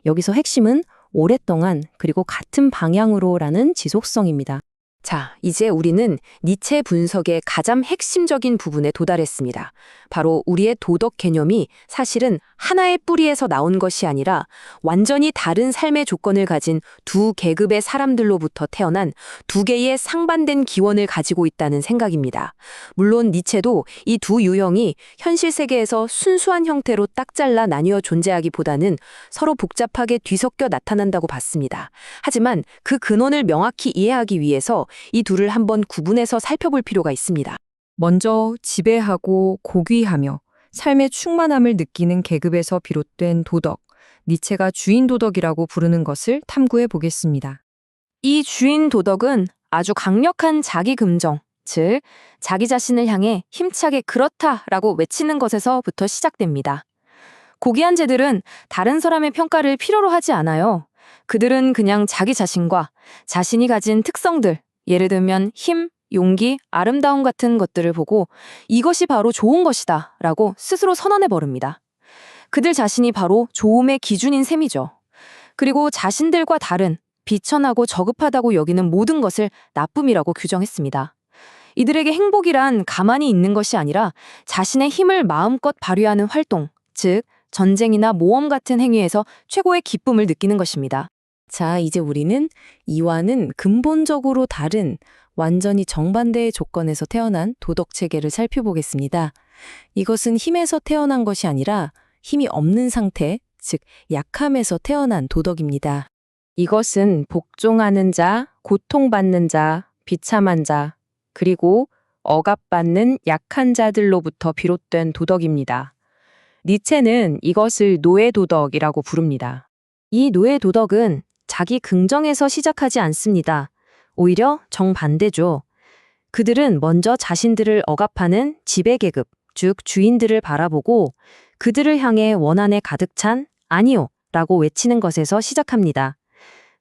여기서 핵심은 오랫동안 그리고 같은 방향으로라는 지속성입니다. 자, 이제 우리는 니체 분석의 가장 핵심적인 부분에 도달했습니다. 바로 우리의 도덕 개념이 사실은 하나의 뿌리에서 나온 것이 아니라 완전히 다른 삶의 조건을 가진 두 계급의 사람들로부터 태어난 두 개의 상반된 기원을 가지고 있다는 생각입니다. 물론 니체도 이 두 유형이 현실 세계에서 순수한 형태로 딱 잘라 나뉘어 존재하기보다는 서로 복잡하게 뒤섞여 나타난다고 봤습니다. 하지만 그 근원을 명확히 이해하기 위해서 이 둘을 한번 구분해서 살펴볼 필요가 있습니다. 먼저 지배하고 고귀하며 삶의 충만함을 느끼는 계급에서 비롯된 도덕, 니체가 주인 도덕이라고 부르는 것을 탐구해 보겠습니다. 이 주인 도덕은 아주 강력한 자기 긍정, 즉 자기 자신을 향해 힘차게 그렇다라고 외치는 것에서부터 시작됩니다. 고귀한 재들은 다른 사람의 평가를 필요로 하지 않아요. 그들은 그냥 자기 자신과 자신이 가진 특성들, 예를 들면 힘, 용기, 아름다움 같은 것들을 보고 이것이 바로 좋은 것이다 라고 스스로 선언해 버립니다. 그들 자신이 바로 좋음의 기준인 셈이죠. 그리고 자신들과 다른 비천하고 저급하다고 여기는 모든 것을 나쁨이라고 규정했습니다. 이들에게 행복이란 가만히 있는 것이 아니라 자신의 힘을 마음껏 발휘하는 활동, 즉 전쟁이나 모험 같은 행위에서 최고의 기쁨을 느끼는 것입니다. 자, 이제 우리는 이와는 근본적으로 다른 완전히 정반대의 조건에서 태어난 도덕 체계를 살펴보겠습니다. 이것은 힘에서 태어난 것이 아니라 힘이 없는 상태, 즉 약함에서 태어난 도덕입니다. 이것은 복종하는 자, 고통받는 자, 비참한 자, 그리고 억압받는 약한 자들로부터 비롯된 도덕입니다. 니체는 이것을 노예도덕이라고 부릅니다. 이 노예도덕은 자기 긍정에서 시작하지 않습니다. 오히려 정반대죠. 그들은 먼저 자신들을 억압하는 지배계급, 즉 주인들을 바라보고 그들을 향해 원한에 가득 찬 아니요 라고 외치는 것에서 시작합니다.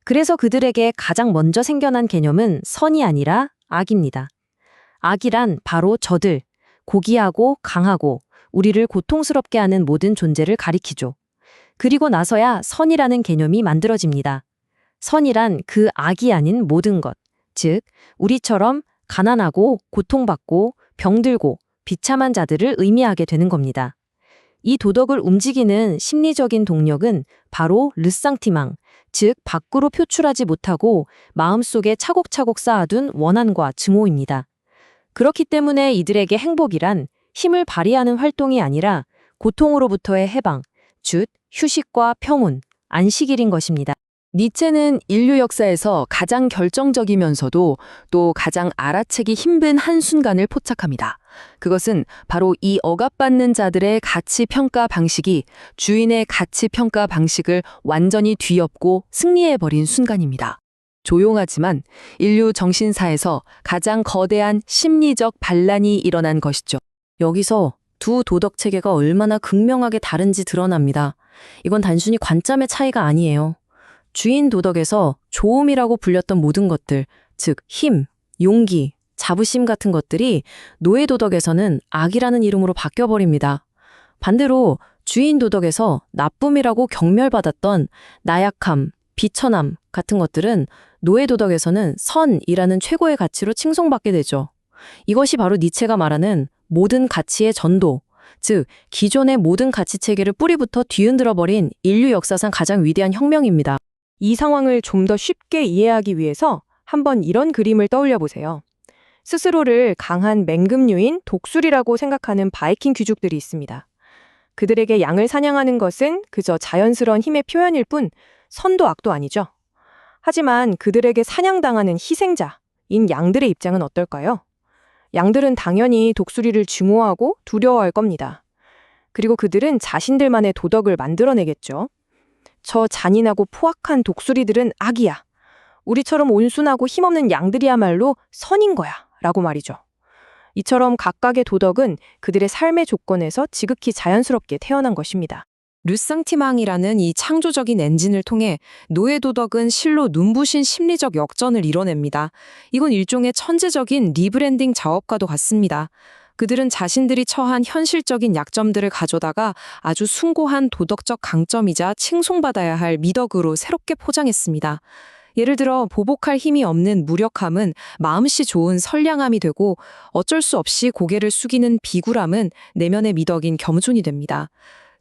그래서 그들에게 가장 먼저 생겨난 개념은 선이 아니라 악입니다. 악이란 바로 저들, 고귀하고 강하고 우리를 고통스럽게 하는 모든 존재를 가리키죠. 그리고 나서야 선이라는 개념이 만들어집니다. 선이란 그 악이 아닌 모든 것, 즉 우리처럼 가난하고 고통받고 병들고 비참한 자들을 의미하게 되는 겁니다. 이 도덕을 움직이는 심리적인 동력은 바로 르상티망, 즉 밖으로 표출하지 못하고 마음속에 차곡차곡 쌓아둔 원한과 증오입니다. 그렇기 때문에 이들에게 행복이란 힘을 발휘하는 활동이 아니라 고통으로부터의 해방, 즉 휴식과 평온, 안식일인 것입니다. 니체는 인류 역사에서 가장 결정적이면서도 또 가장 알아채기 힘든 한순간을 포착합니다. 그것은 바로 이 억압받는 자들의 가치 평가 방식이 주인의 가치 평가 방식을 완전히 뒤엎고 승리해버린 순간입니다. 조용하지만 인류 정신사에서 가장 거대한 심리적 반란이 일어난 것이죠. 여기서 두 도덕 체계가 얼마나 극명하게 다른지 드러납니다. 이건 단순히 관점의 차이가 아니에요. 주인 도덕에서 조음이라고 불렸던 모든 것들, 즉 힘, 용기, 자부심 같은 것들이 노예 도덕에서는 악이라는 이름으로 바뀌어버립니다. 반대로 주인 도덕에서 나쁨이라고 경멸받았던 나약함, 비천함 같은 것들은 노예 도덕에서는 선이라는 최고의 가치로 칭송받게 되죠. 이것이 바로 니체가 말하는 모든 가치의 전도, 즉 기존의 모든 가치 체계를 뿌리부터 뒤흔들어 버린 인류 역사상 가장 위대한 혁명입니다. 이 상황을 좀 더 쉽게 이해하기 위해서 한번 이런 그림을 떠올려 보세요. 스스로를 강한 맹금류인 독수리라고 생각하는 바이킹 귀족들이 있습니다. 그들에게 양을 사냥하는 것은 그저 자연스러운 힘의 표현일 뿐 선도 악도 아니죠. 하지만 그들에게 사냥당하는 희생자인 양들의 입장은 어떨까요? 양들은 당연히 독수리를 증오하고 두려워할 겁니다. 그리고 그들은 자신들만의 도덕을 만들어내겠죠. 저 잔인하고 포악한 독수리들은 악이야. 우리처럼 온순하고 힘없는 양들이야말로 선인 거야. 라고 말이죠. 이처럼 각각의 도덕은 그들의 삶의 조건에서 지극히 자연스럽게 태어난 것입니다. 르상티망이라는 이 창조적인 엔진을 통해 노예 도덕은 실로 눈부신 심리적 역전을 이뤄냅니다. 이건 일종의 천재적인 리브랜딩 작업과도 같습니다. 그들은 자신들이 처한 현실적인 약점들을 가져다가 아주 숭고한 도덕적 강점이자 칭송받아야 할 미덕으로 새롭게 포장했습니다. 예를 들어 보복할 힘이 없는 무력함은 마음씨 좋은 선량함이 되고 어쩔 수 없이 고개를 숙이는 비굴함은 내면의 미덕인 겸손이 됩니다.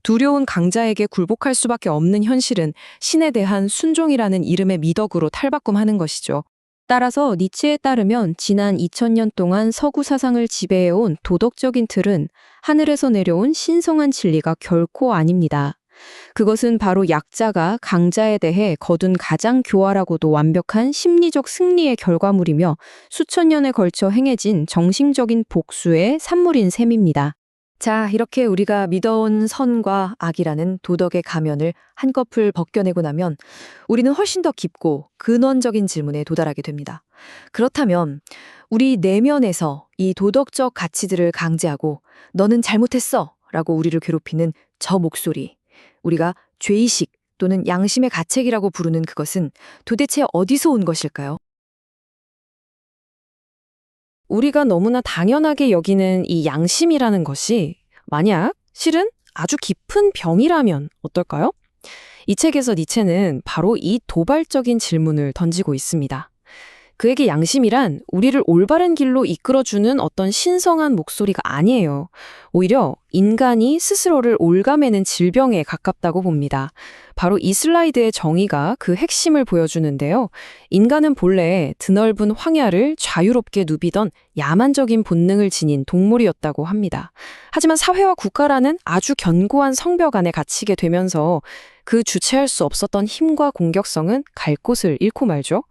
두려운 강자에게 굴복할 수밖에 없는 현실은 신에 대한 순종이라는 이름의 미덕으로 탈바꿈하는 것이죠. 따라서 니체에 따르면 지난 2000년 동안 서구 사상을 지배해온 도덕적인 틀은 하늘에서 내려온 신성한 진리가 결코 아닙니다. 그것은 바로 약자가 강자에 대해 거둔 가장 교활하고도 완벽한 심리적 승리의 결과물이며 수천 년에 걸쳐 행해진 정신적인 복수의 산물인 셈입니다. 자, 이렇게 우리가 믿어온 선과 악이라는 도덕의 가면을 한꺼풀 벗겨내고 나면 우리는 훨씬 더 깊고 근원적인 질문에 도달하게 됩니다. 그렇다면 우리 내면에서 이 도덕적 가치들을 강제하고 너는 잘못했어 라고 우리를 괴롭히는 저 목소리, 우리가 죄의식 또는 양심의 가책이라고 부르는 그것은 도대체 어디서 온 것일까요? 우리가 너무나 당연하게 여기는 이 양심이라는 것이 만약 실은 아주 깊은 병이라면 어떨까요? 이 책에서 니체는 바로 이 도발적인 질문을 던지고 있습니다. 그에게 양심이란 우리를 올바른 길로 이끌어주는 어떤 신성한 목소리가 아니에요. 오히려 인간이 스스로를 옭아매는 질병에 가깝다고 봅니다. 바로 이 슬라이드의 정의가 그 핵심을 보여주는데요. 인간은 본래 드넓은 황야를 자유롭게 누비던 야만적인 본능을 지닌 동물이었다고 합니다. 하지만 사회와 국가라는 아주 견고한 성벽 안에 갇히게 되면서 그 주체할 수 없었던 힘과 공격성은 갈 곳을 잃고 말죠.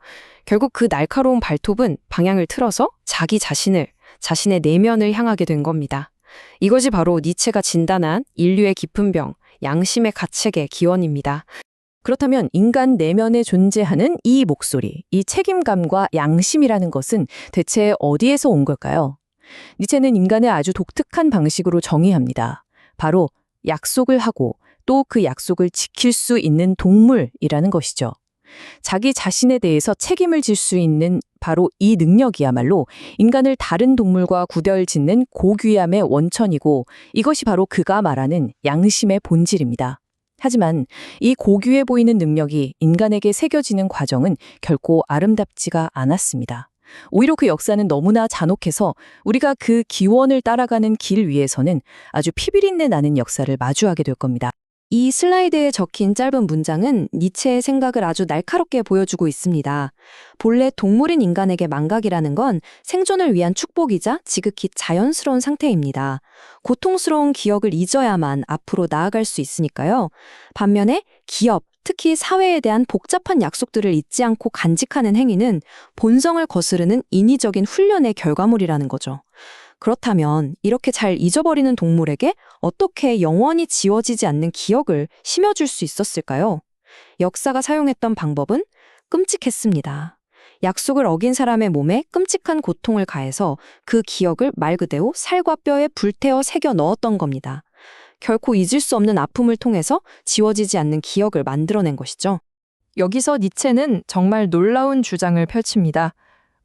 결국 그 날카로운 발톱은 방향을 틀어서 자신의 내면을 향하게 된 겁니다. 이것이 바로 니체가 진단한 인류의 깊은 병, 양심의 가책의 기원입니다. 그렇다면 인간 내면에 존재하는 이 목소리, 이 책임감과 양심이라는 것은 대체 어디에서 온 걸까요? 니체는 인간을 아주 독특한 방식으로 정의합니다. 바로 약속을 하고 또 그 약속을 지킬 수 있는 동물이라는 것이죠. 자기 자신에 대해서 책임을 질 수 있는 바로 이 능력이야말로 인간을 다른 동물과 구별짓는 고귀함의 원천이고 이것이 바로 그가 말하는 양심의 본질입니다. 하지만 이 고귀해 보이는 능력이 인간에게 새겨지는 과정은 결코 아름답지가 않았습니다. 오히려 그 역사는 너무나 잔혹해서 우리가 그 기원을 따라가는 길 위에서는 아주 피비린내 나는 역사를 마주하게 될 겁니다. 이 슬라이드에 적힌 짧은 문장은 니체의 생각을 아주 날카롭게 보여주고 있습니다. 본래 동물인 인간에게 망각이라는 건 생존을 위한 축복이자 지극히 자연스러운 상태입니다. 고통스러운 기억을 잊어야만 앞으로 나아갈 수 있으니까요. 반면에 기업, 특히 사회에 대한 복잡한 약속들을 잊지 않고 간직하는 행위는 본성을 거스르는 인위적인 훈련의 결과물이라는 거죠. 그렇다면 이렇게 잘 잊어버리는 동물에게 어떻게 영원히 지워지지 않는 기억을 심어줄 수 있었을까요? 역사가 사용했던 방법은 끔찍했습니다. 약속을 어긴 사람의 몸에 끔찍한 고통을 가해서 그 기억을 말 그대로 살과 뼈에 불태워 새겨 넣었던 겁니다. 결코 잊을 수 없는 아픔을 통해서 지워지지 않는 기억을 만들어낸 것이죠. 여기서 니체는 정말 놀라운 주장을 펼칩니다.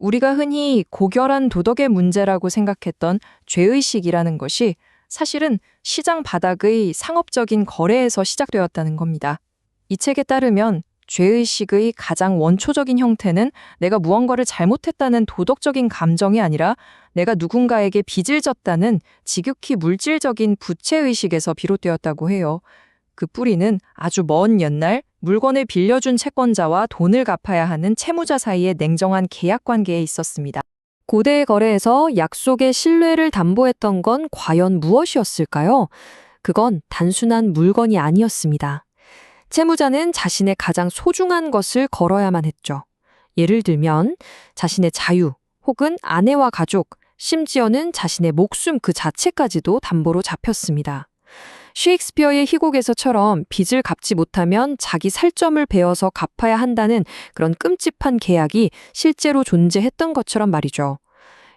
우리가 흔히 고결한 도덕의 문제라고 생각했던 죄의식이라는 것이 사실은 시장 바닥의 상업적인 거래에서 시작되었다는 겁니다. 이 책에 따르면 죄의식의 가장 원초적인 형태는 내가 무언가를 잘못했다는 도덕적인 감정이 아니라 내가 누군가에게 빚을 졌다는 지극히 물질적인 부채의식에서 비롯되었다고 해요. 그 뿌리는 아주 먼 옛날 물건을 빌려준 채권자와 돈을 갚아야 하는 채무자 사이의 냉정한 계약 관계에 있었습니다. 고대의 거래에서 약속의 신뢰를 담보했던 건 과연 무엇이었을까요? 그건 단순한 물건이 아니었습니다. 채무자는 자신의 가장 소중한 것을 걸어야만 했죠. 예를 들면 자신의 자유 혹은 아내와 가족, 심지어는 자신의 목숨 그 자체까지도 담보로 잡혔습니다. 셰익스피어의 희곡에서처럼 빚을 갚지 못하면 자기 살점을 베어서 갚아야 한다는 그런 끔찍한 계약이 실제로 존재했던 것처럼 말이죠.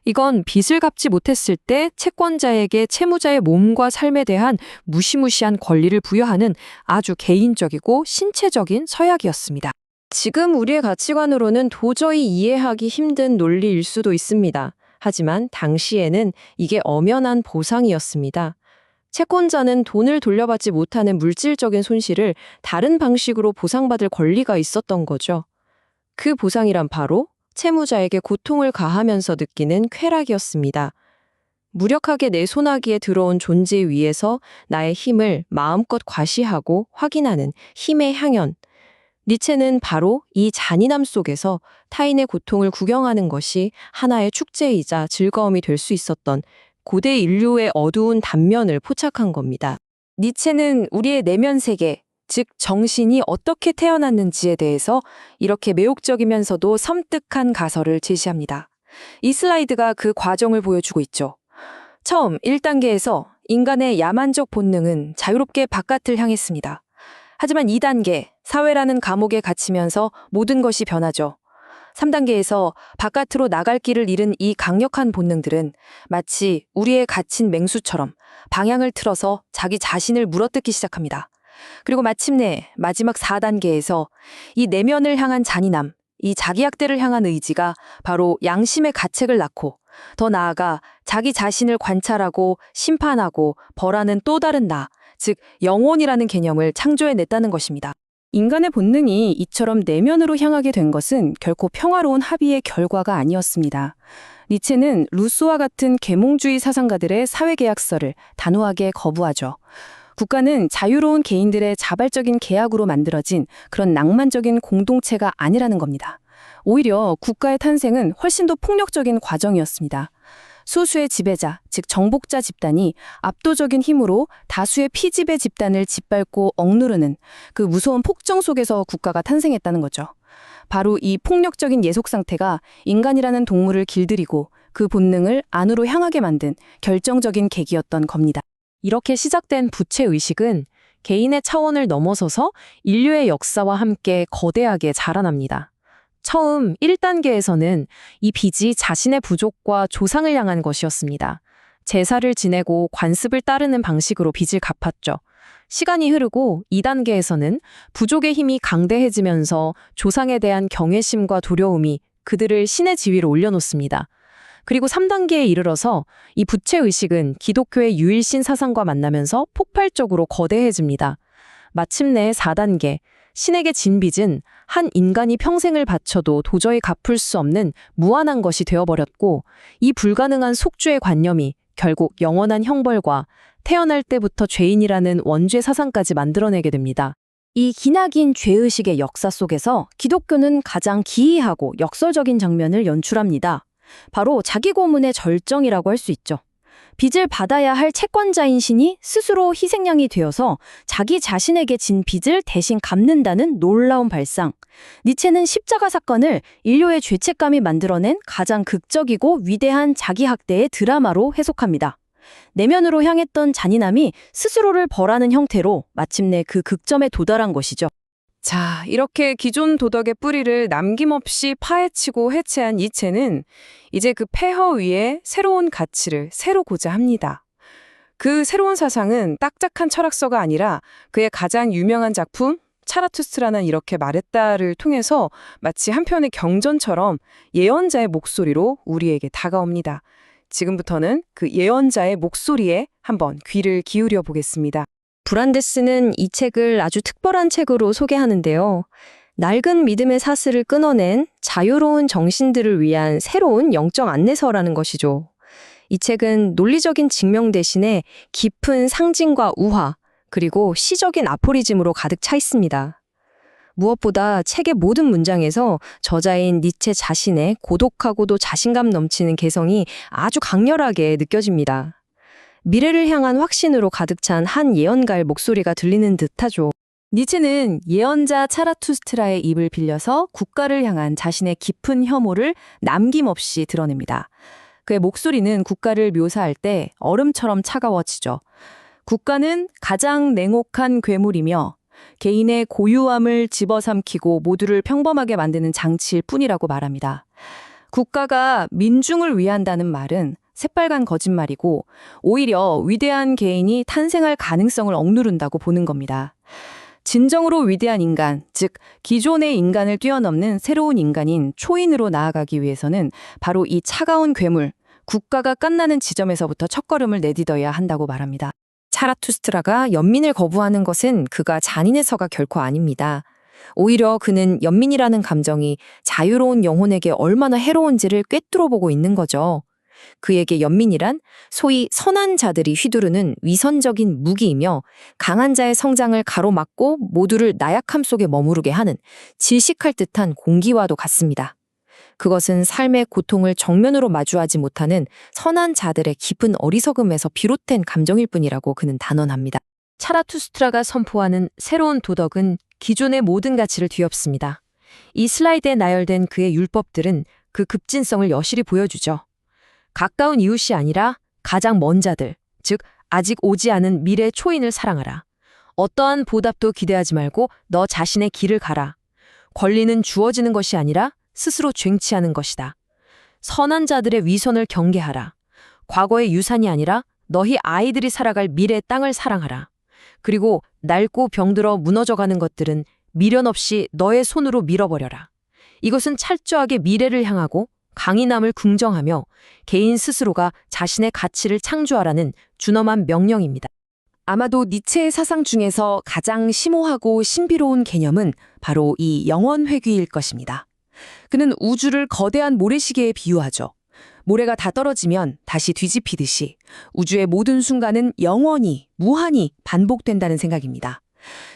이건 빚을 갚지 못했을 때 채권자에게 채무자의 몸과 삶에 대한 무시무시한 권리를 부여하는 아주 개인적이고 신체적인 서약이었습니다. 지금 우리의 가치관으로는 도저히 이해하기 힘든 논리일 수도 있습니다. 하지만 당시에는 이게 엄연한 보상이었습니다. 채권자는 돈을 돌려받지 못하는 물질적인 손실을 다른 방식으로 보상받을 권리가 있었던 거죠. 그 보상이란 바로 채무자에게 고통을 가하면서 느끼는 쾌락이었습니다. 무력하게 내 손아귀에 들어온 존재 위에서 나의 힘을 마음껏 과시하고 확인하는 힘의 향연. 니체는 바로 이 잔인함 속에서 타인의 고통을 구경하는 것이 하나의 축제이자 즐거움이 될 수 있었던 고대 인류의 어두운 단면을 포착한 겁니다. 니체는 우리의 내면 세계, 즉 정신이 어떻게 태어났는지에 대해서 이렇게 매혹적이면서도 섬뜩한 가설을 제시합니다. 이 슬라이드가 그 과정을 보여주고 있죠. 처음 1단계에서 인간의 야만적 본능은 자유롭게 바깥을 향했습니다. 하지만 2단계, 사회라는 감옥에 갇히면서 모든 것이 변하죠. 3단계에서 바깥으로 나갈 길을 잃은 이 강력한 본능들은 마치 우리의 갇힌 맹수처럼 방향을 틀어서 자기 자신을 물어뜯기 시작합니다. 그리고 마침내 마지막 4단계에서 이 내면을 향한 잔인함, 이 자기학대를 향한 의지가 바로 양심의 가책을 낳고 더 나아가 자기 자신을 관찰하고 심판하고 벌하는 또 다른 나, 즉 영혼이라는 개념을 창조해냈다는 것입니다. 인간의 본능이 이처럼 내면으로 향하게 된 것은 결코 평화로운 합의의 결과가 아니었습니다. 니체는 루소와 같은 계몽주의 사상가들의 사회계약서를 단호하게 거부하죠. 국가는 자유로운 개인들의 자발적인 계약으로 만들어진 그런 낭만적인 공동체가 아니라는 겁니다. 오히려 국가의 탄생은 훨씬 더 폭력적인 과정이었습니다. 소수의 지배자, 즉 정복자 집단이 압도적인 힘으로 다수의 피지배 집단을 짓밟고 억누르는 그 무서운 폭정 속에서 국가가 탄생했다는 거죠. 바로 이 폭력적인 예속 상태가 인간이라는 동물을 길들이고 그 본능을 안으로 향하게 만든 결정적인 계기였던 겁니다. 이렇게 시작된 부채의식은 개인의 차원을 넘어서서 인류의 역사와 함께 거대하게 자라납니다. 처음 1단계에서는 이 빚이 자신의 부족과 조상을 향한 것이었습니다. 제사를 지내고 관습을 따르는 방식으로 빚을 갚았죠. 시간이 흐르고 2단계에서는 부족의 힘이 강대해지면서 조상에 대한 경외심과 두려움이 그들을 신의 지위로 올려놓습니다. 그리고 3단계에 이르러서 이 부채의식은 기독교의 유일신 사상과 만나면서 폭발적으로 거대해집니다. 마침내 4단계, 신에게 진 빚은 한 인간이 평생을 바쳐도 도저히 갚을 수 없는 무한한 것이 되어버렸고, 이 불가능한 속죄의 관념이 결국 영원한 형벌과 태어날 때부터 죄인이라는 원죄 사상까지 만들어내게 됩니다. 이 기나긴 죄의식의 역사 속에서 기독교는 가장 기이하고 역설적인 장면을 연출합니다. 바로 자기 고문의 절정이라고 할 수 있죠. 빚을 받아야 할 채권자인 신이 스스로 희생양이 되어서 자기 자신에게 진 빚을 대신 갚는다는 놀라운 발상. 니체는 십자가 사건을 인류의 죄책감이 만들어낸 가장 극적이고 위대한 자기학대의 드라마로 해석합니다. 내면으로 향했던 잔인함이 스스로를 벌하는 형태로 마침내 그 극점에 도달한 것이죠. 자, 이렇게 기존 도덕의 뿌리를 남김없이 파헤치고 해체한 니체는 이제 그 폐허 위에 새로운 가치를 세우고자 합니다. 그 새로운 사상은 딱딱한 철학서가 아니라 그의 가장 유명한 작품 차라투스트라는 이렇게 말했다를 통해서 마치 한편의 경전처럼 예언자의 목소리로 우리에게 다가옵니다. 지금부터는 그 예언자의 목소리에 한번 귀를 기울여 보겠습니다. 브란데스는 이 책을 아주 특별한 책으로 소개하는데요. 낡은 믿음의 사슬을 끊어낸 자유로운 정신들을 위한 새로운 영적 안내서라는 것이죠. 이 책은 논리적인 증명 대신에 깊은 상징과 우화, 그리고 시적인 아포리즘으로 가득 차 있습니다. 무엇보다 책의 모든 문장에서 저자인 니체 자신의 고독하고도 자신감 넘치는 개성이 아주 강렬하게 느껴집니다. 미래를 향한 확신으로 가득 찬 한 예언가의 목소리가 들리는 듯하죠. 니체는 예언자 차라투스트라의 입을 빌려서 국가를 향한 자신의 깊은 혐오를 남김없이 드러냅니다. 그의 목소리는 국가를 묘사할 때 얼음처럼 차가워지죠. 국가는 가장 냉혹한 괴물이며 개인의 고유함을 집어삼키고 모두를 평범하게 만드는 장치일 뿐이라고 말합니다. 국가가 민중을 위한다는 말은 새빨간 거짓말이고 오히려 위대한 개인이 탄생할 가능성을 억누른다고 보는 겁니다. 진정으로 위대한 인간, 즉 기존의 인간을 뛰어넘는 새로운 인간인 초인으로 나아가기 위해서는 바로 이 차가운 괴물, 국가가 끝나는 지점에서부터 첫걸음을 내딛어야 한다고 말합니다. 차라투스트라가 연민을 거부하는 것은 그가 잔인해서가 결코 아닙니다. 오히려 그는 연민이라는 감정이 자유로운 영혼에게 얼마나 해로운지를 꿰뚫어보고 있는 거죠. 그에게 연민이란 소위 선한 자들이 휘두르는 위선적인 무기이며 강한 자의 성장을 가로막고 모두를 나약함 속에 머무르게 하는 질식할 듯한 공기와도 같습니다. 그것은 삶의 고통을 정면으로 마주하지 못하는 선한 자들의 깊은 어리석음에서 비롯된 감정일 뿐이라고 그는 단언합니다. 차라투스트라가 선포하는 새로운 도덕은 기존의 모든 가치를 뒤엎습니다. 이 슬라이드에 나열된 그의 율법들은 그 급진성을 여실히 보여주죠. 가까운 이웃이 아니라 가장 먼 자들, 즉 아직 오지 않은 미래 초인을 사랑하라. 어떠한 보답도 기대하지 말고 너 자신의 길을 가라. 권리는 주어지는 것이 아니라 스스로 쟁취하는 것이다. 선한 자들의 위선을 경계하라. 과거의 유산이 아니라 너희 아이들이 살아갈 미래의 땅을 사랑하라. 그리고 낡고 병들어 무너져가는 것들은 미련 없이 너의 손으로 밀어버려라. 이것은 철저하게 미래를 향하고 강인함을 긍정하며 개인 스스로가 자신의 가치를 창조하라는 준엄한 명령입니다. 아마도 니체의 사상 중에서 가장 심오하고 신비로운 개념은 바로 이 영원회귀일 것입니다. 그는 우주를 거대한 모래시계에 비유하죠. 모래가 다 떨어지면 다시 뒤집히듯이 우주의 모든 순간은 영원히, 무한히 반복된다는 생각입니다.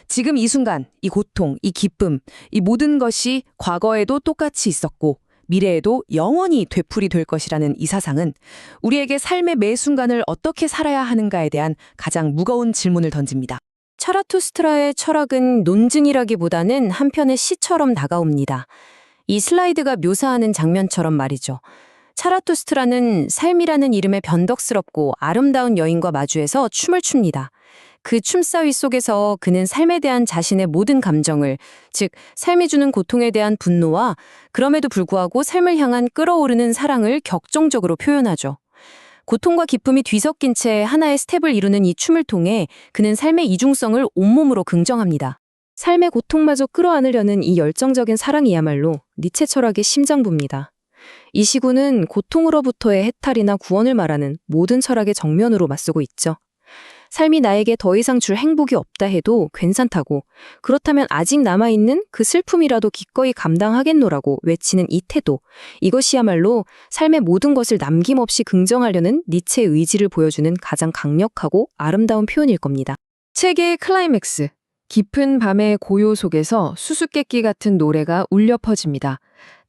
지금 이 순간, 이 고통, 이 기쁨, 이 모든 것이 과거에도 똑같이 있었고 미래에도 영원히 되풀이 될 것이라는 이 사상은 우리에게 삶의 매 순간을 어떻게 살아야 하는가에 대한 가장 무거운 질문을 던집니다. 차라투스트라의 철학은 논증이라기보다는 한편의 시처럼 다가옵니다. 이 슬라이드가 묘사하는 장면처럼 말이죠. 차라투스트라는 삶이라는 이름의 변덕스럽고 아름다운 여인과 마주해서 춤을 춥니다. 그 춤사위 속에서 그는 삶에 대한 자신의 모든 감정을, 즉 삶이 주는 고통에 대한 분노와 그럼에도 불구하고 삶을 향한 끓어오르는 사랑을 격정적으로 표현하죠. 고통과 기쁨이 뒤섞인 채 하나의 스텝을 이루는 이 춤을 통해 그는 삶의 이중성을 온몸으로 긍정합니다. 삶의 고통마저 끌어안으려는 이 열정적인 사랑이야말로 니체 철학의 심장부입니다. 이 시구는 고통으로부터의 해탈이나 구원을 말하는 모든 철학의 정면으로 맞서고 있죠. 삶이 나에게 더 이상 줄 행복이 없다 해도 괜찮다고, 그렇다면 아직 남아있는 그 슬픔이라도 기꺼이 감당하겠노라고 외치는 이 태도, 이것이야말로 삶의 모든 것을 남김없이 긍정하려는 니체의 의지를 보여주는 가장 강력하고 아름다운 표현일 겁니다. 책의 클라이맥스, 깊은 밤의 고요 속에서 수수께끼 같은 노래가 울려 퍼집니다.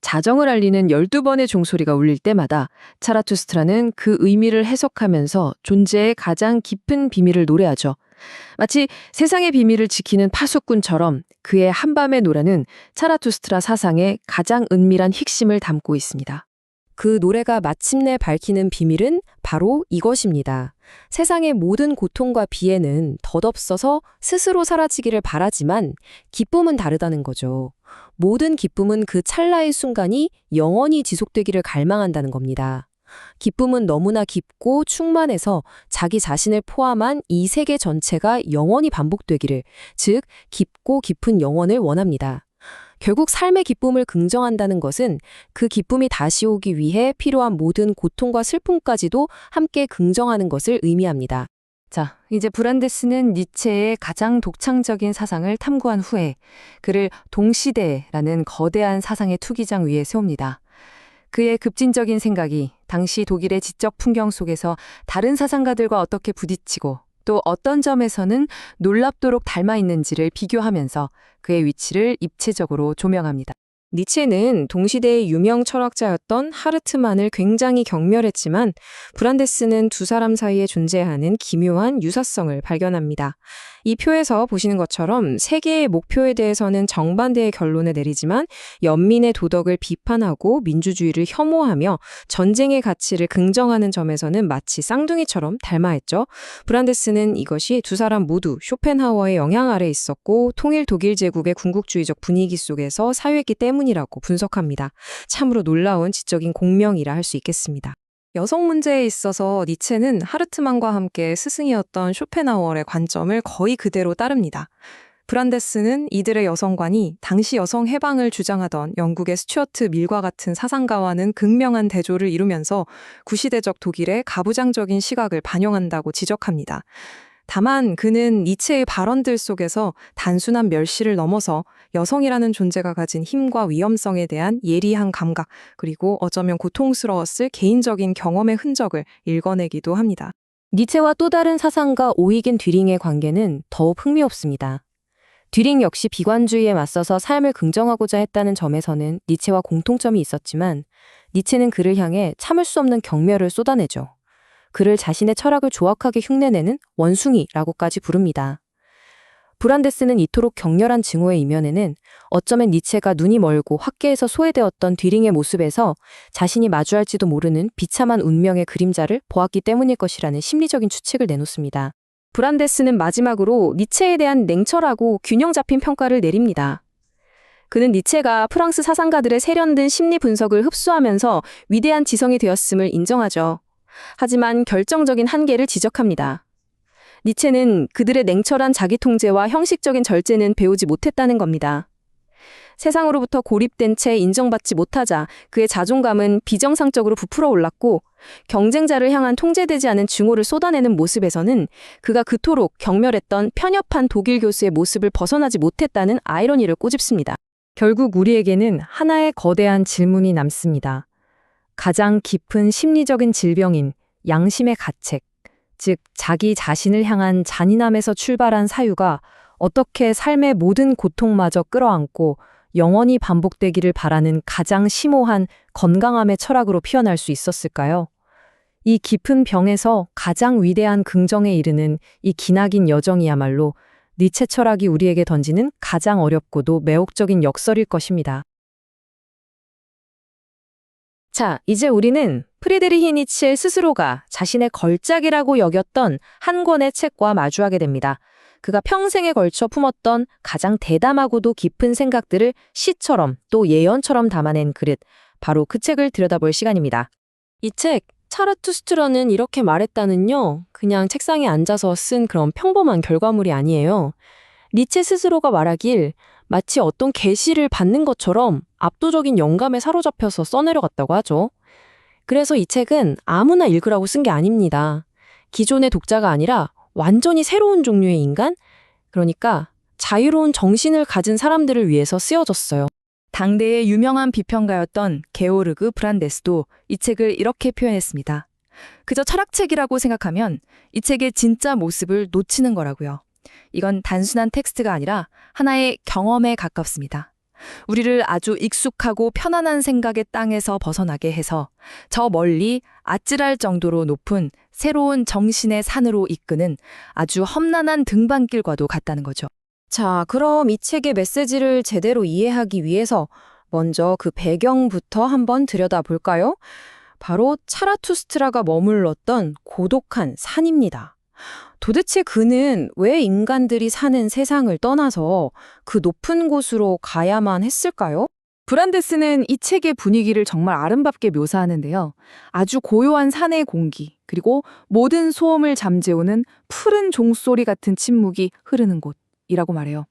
자정을 알리는 12번의 종소리가 울릴 때마다 차라투스트라는 그 의미를 해석하면서 존재의 가장 깊은 비밀을 노래하죠. 마치 세상의 비밀을 지키는 파수꾼처럼 그의 한밤의 노래는 차라투스트라 사상의 가장 은밀한 핵심을 담고 있습니다. 그 노래가 마침내 밝히는 비밀은 바로 이것입니다. 세상의 모든 고통과 비애는 덧없어서 스스로 사라지기를 바라지만 기쁨은 다르다는 거죠. 모든 기쁨은 그 찰나의 순간이 영원히 지속되기를 갈망한다는 겁니다. 기쁨은 너무나 깊고 충만해서 자기 자신을 포함한 이 세계 전체가 영원히 반복되기를, 즉 깊고 깊은 영원을 원합니다. 결국 삶의 기쁨을 긍정한다는 것은 그 기쁨이 다시 오기 위해 필요한 모든 고통과 슬픔까지도 함께 긍정하는 것을 의미합니다. 자, 이제 브란데스는 니체의 가장 독창적인 사상을 탐구한 후에 그를 동시대라는 거대한 사상의 투기장 위에 세웁니다. 그의 급진적인 생각이 당시 독일의 지적 풍경 속에서 다른 사상가들과 어떻게 부딪히고 또 어떤 점에서는 놀랍도록 닮아 있는지를 비교하면서 그의 위치를 입체적으로 조명합니다. 니체는 동시대의 유명 철학자였던 하르트만을 굉장히 경멸했지만 브란데스는 두 사람 사이에 존재하는 기묘한 유사성을 발견합니다. 이 표에서 보시는 것처럼 세계의 목표에 대해서는 정반대의 결론을 내리지만 연민의 도덕을 비판하고 민주주의를 혐오하며 전쟁의 가치를 긍정하는 점에서는 마치 쌍둥이처럼 닮아했죠. 브란데스는 이것이 두 사람 모두 쇼펜하우어의 영향 아래 있었고 통일 독일 제국의 군국주의적 분위기 속에서 사유했기 때문이라고 분석합니다. 참으로 놀라운 지적인 공명이라 할 수 있겠습니다. 여성 문제에 있어서 니체는 하르트만과 함께 스승이었던 쇼펜하우어의 관점을 거의 그대로 따릅니다. 브란데스는 이들의 여성관이 당시 여성 해방을 주장하던 영국의 스튜어트 밀과 같은 사상가와는 극명한 대조를 이루면서 구시대적 독일의 가부장적인 시각을 반영한다고 지적합니다. 다만 그는 니체의 발언들 속에서 단순한 멸시를 넘어서 여성이라는 존재가 가진 힘과 위험성에 대한 예리한 감각, 그리고 어쩌면 고통스러웠을 개인적인 경험의 흔적을 읽어내기도 합니다. 니체와 또 다른 사상가 오이겐 뒤링의 관계는 더욱 흥미롭습니다. 뒤링 역시 비관주의에 맞서서 삶을 긍정하고자 했다는 점에서는 니체와 공통점이 있었지만 니체는 그를 향해 참을 수 없는 경멸을 쏟아내죠. 그를 자신의 철학을 조악하게 흉내내는 원숭이라고까지 부릅니다. 브란데스는 이토록 격렬한 증오의 이면에는 어쩌면 니체가 눈이 멀고 학계에서 소외되었던 뒤링의 모습에서 자신이 마주할지도 모르는 비참한 운명의 그림자를 보았기 때문일 것이라는 심리적인 추측을 내놓습니다. 브란데스는 마지막으로 니체에 대한 냉철하고 균형 잡힌 평가를 내립니다. 그는 니체가 프랑스 사상가들의 세련된 심리 분석을 흡수하면서 위대한 지성이 되었음을 인정하죠. 하지만 결정적인 한계를 지적합니다. 니체는 그들의 냉철한 자기통제와 형식적인 절제는 배우지 못했다는 겁니다. 세상으로부터 고립된 채 인정받지 못하자 그의 자존감은 비정상적으로 부풀어 올랐고 경쟁자를 향한 통제되지 않은 증오를 쏟아내는 모습에서는 그가 그토록 경멸했던 편협한 독일 교수의 모습을 벗어나지 못했다는 아이러니를 꼬집습니다. 결국 우리에게는 하나의 거대한 질문이 남습니다. 가장 깊은 심리적인 질병인 양심의 가책, 즉 자기 자신을 향한 잔인함에서 출발한 사유가 어떻게 삶의 모든 고통마저 끌어안고 영원히 반복되기를 바라는 가장 심오한 건강함의 철학으로 피어날 수 있었을까요? 이 깊은 병에서 가장 위대한 긍정에 이르는 이 기나긴 여정이야말로 니체 철학이 우리에게 던지는 가장 어렵고도 매혹적인 역설일 것입니다. 자, 이제 우리는 프리드리히 니체 스스로가 자신의 걸작이라고 여겼던 한 권의 책과 마주하게 됩니다. 그가 평생에 걸쳐 품었던 가장 대담하고도 깊은 생각들을 시처럼 또 예언처럼 담아낸 그릇, 바로 그 책을 들여다볼 시간입니다. 이 책, 차라투스트라는 이렇게 말했다는요, 그냥 책상에 앉아서 쓴 그런 평범한 결과물이 아니에요. 니체 스스로가 말하길 마치 어떤 계시를 받는 것처럼 압도적인 영감에 사로잡혀서 써내려갔다고 하죠. 그래서 이 책은 아무나 읽으라고 쓴 게 아닙니다. 기존의 독자가 아니라 완전히 새로운 종류의 인간? 그러니까 자유로운 정신을 가진 사람들을 위해서 쓰여졌어요. 당대의 유명한 비평가였던 게오르그 브란데스도 이 책을 이렇게 표현했습니다. 그저 철학책이라고 생각하면 이 책의 진짜 모습을 놓치는 거라고요. 이건 단순한 텍스트가 아니라 하나의 경험에 가깝습니다. 우리를 아주 익숙하고 편안한 생각의 땅에서 벗어나게 해서 저 멀리 아찔할 정도로 높은 새로운 정신의 산으로 이끄는 아주 험난한 등반길과도 같다는 거죠. 자, 그럼 이 책의 메시지를 제대로 이해하기 위해서 먼저 그 배경부터 한번 들여다볼까요? 바로 차라투스트라가 머물렀던 고독한 산입니다. 도대체 그는 왜 인간들이 사는 세상을 떠나서 그 높은 곳으로 가야만 했을까요? 브란데스는 이 책의 분위기를 정말 아름답게 묘사하는데요. 아주 고요한 산의 공기, 그리고 모든 소음을 잠재우는 푸른 종소리 같은 침묵이 흐르는 곳이라고 말해요.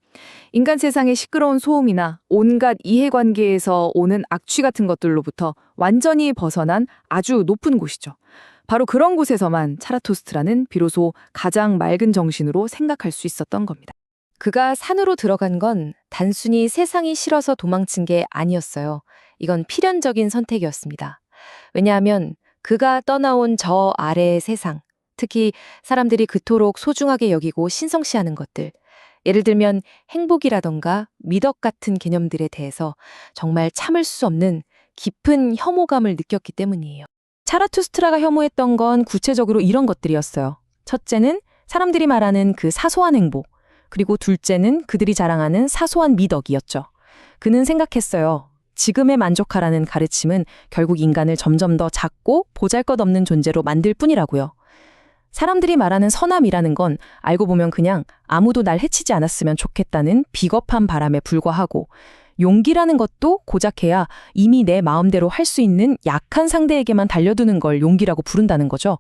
인간 세상의 시끄러운 소음이나 온갖 이해관계에서 오는 악취 같은 것들로부터 완전히 벗어난 아주 높은 곳이죠. 바로 그런 곳에서만 차라투스트라는 비로소 가장 맑은 정신으로 생각할 수 있었던 겁니다. 그가 산으로 들어간 건 단순히 세상이 싫어서 도망친 게 아니었어요. 이건 필연적인 선택이었습니다. 왜냐하면 그가 떠나온 저 아래의 세상, 특히 사람들이 그토록 소중하게 여기고 신성시하는 것들, 예를 들면 행복이라던가 미덕 같은 개념들에 대해서 정말 참을 수 없는 깊은 혐오감을 느꼈기 때문이에요. 차라투스트라가 혐오했던 건 구체적으로 이런 것들이었어요. 첫째는 사람들이 말하는 그 사소한 행복, 그리고 둘째는 그들이 자랑하는 사소한 미덕이었죠. 그는 생각했어요. 지금에 만족하라는 가르침은 결국 인간을 점점 더 작고 보잘것없는 존재로 만들 뿐이라고요. 사람들이 말하는 선함이라는 건 알고 보면 그냥 아무도 날 해치지 않았으면 좋겠다는 비겁한 바람에 불과하고, 용기라는 것도 고작해야 이미 내 마음대로 할 수 있는 약한 상대에게만 달려드는 걸 용기라고 부른다는 거죠.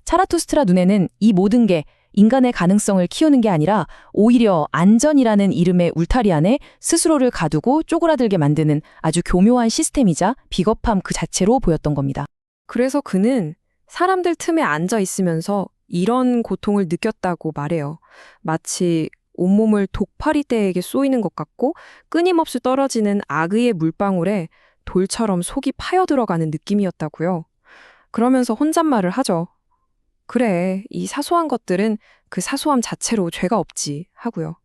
차라투스트라 눈에는 이 모든 게 인간의 가능성을 키우는 게 아니라 오히려 안전이라는 이름의 울타리 안에 스스로를 가두고 쪼그라들게 만드는 아주 교묘한 시스템이자 비겁함 그 자체로 보였던 겁니다. 그래서 그는 사람들 틈에 앉아 있으면서 이런 고통을 느꼈다고 말해요. 마치 온몸을 독파리떼에게 쏘이는 것 같고 끊임없이 떨어지는 악의의 물방울에 돌처럼 속이 파여들어가는 느낌이었다고요. 그러면서 혼잣말을 하죠. 그래, 이 사소한 것들은 그 사소함 자체로 죄가 없지 하고요.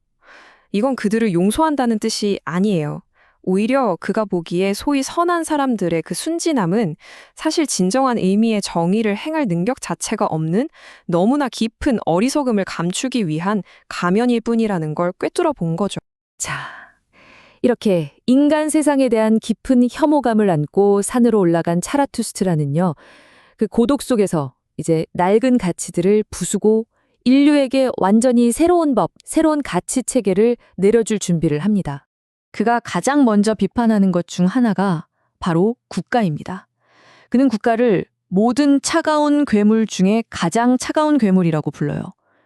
이건 그들을 용서한다는 뜻이 아니에요. 오히려 그가 보기에 소위 선한 사람들의 그 순진함은 사실 진정한 의미의 정의를 행할 능력 자체가 없는 너무나 깊은 어리석음을 감추기 위한 가면일 뿐이라는 걸 꿰뚫어 본 거죠. 자, 이렇게 인간 세상에 대한 깊은 혐오감을 안고 산으로 올라간 차라투스트라는요, 그 고독 속에서 이제 낡은 가치들을 부수고 인류에게 완전히 새로운 법, 새로운 가치 체계를 내려줄 준비를 합니다. 그가 가장 먼저 비판하는 것 중 하나가 바로 국가입니다. 그는 국가를 모든 차가운 괴물 중에 가장 차가운 괴물이라고 불러요.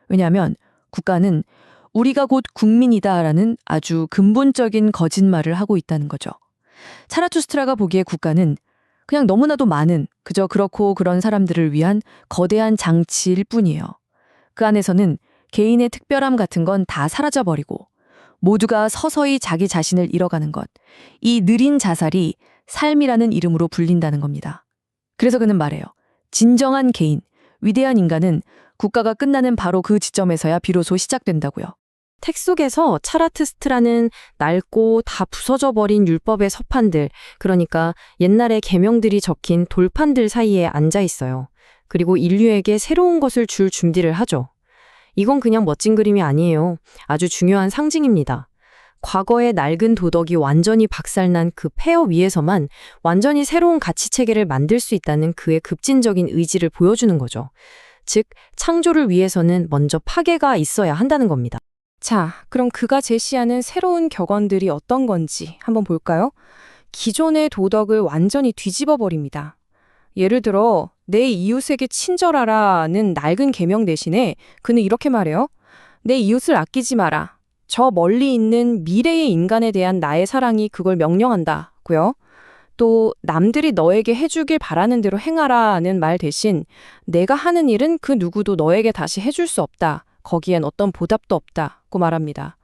왜냐하면 국가는 우리가 곧 국민이다라는 아주 근본적인 거짓말을 하고 있다는 거죠. 차라투스트라가 보기에 국가는 그냥 너무나도 많은 그저 그렇고 그런 사람들을 위한 거대한 장치일 뿐이에요. 그 안에서는 개인의 특별함 같은 건 다 사라져버리고 모두가 서서히 자기 자신을 잃어가는 것, 이 느린 자살이 삶이라는 이름으로 불린다는 겁니다. 그래서 그는 말해요. 진정한 개인, 위대한 인간은 국가가 끝나는 바로 그 지점에서야 비로소 시작된다고요. 텍 속에서 차라투스트라는 낡고 다 부서져 버린 율법의 서판들, 그러니까 옛날의 계명들이 적힌 돌판들 사이에 앉아 있어요. 그리고 인류에게 새로운 것을 줄 준비를 하죠. 이건 그냥 멋진 그림이 아니에요. 아주 중요한 상징입니다. 과거의 낡은 도덕이 완전히 박살난 그 폐허 위에서만 완전히 새로운 가치체계를 만들 수 있다는 그의 급진적인 의지를 보여주는 거죠. 즉, 창조를 위해서는 먼저 파괴가 있어야 한다는 겁니다. 자, 그럼 그가 제시하는 새로운 격언들이 어떤 건지 한번 볼까요? 기존의 도덕을 완전히 뒤집어 버립니다. 예를 들어 내 이웃에게 친절하라는 낡은 계명 대신에 그는 이렇게 말해요. 내 이웃을 아끼지 마라. 저 멀리 있는 미래의 인간에 대한 나의 사랑이 그걸 명령한다고요. 또 남들이 너에게 해주길 바라는 대로 행하라는 말 대신 내가 하는 일은 그 누구도 너에게 다시 해줄 수 없다. 거기엔 어떤 보답도 없다고 말합니다.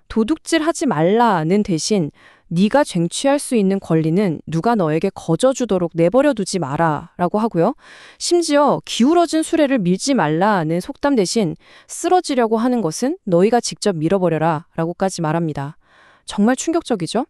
도둑질하지 말라는 대신 네가 쟁취할 수 있는 권리는 누가 너에게 거저주도록 내버려 두지 마라라고 하고요. 심지어 기울어진 수레를 밀지 말라는 속담 대신 쓰러지려고 하는 것은 너희가 직접 밀어버려라라고까지 말합니다. 정말 충격적이죠?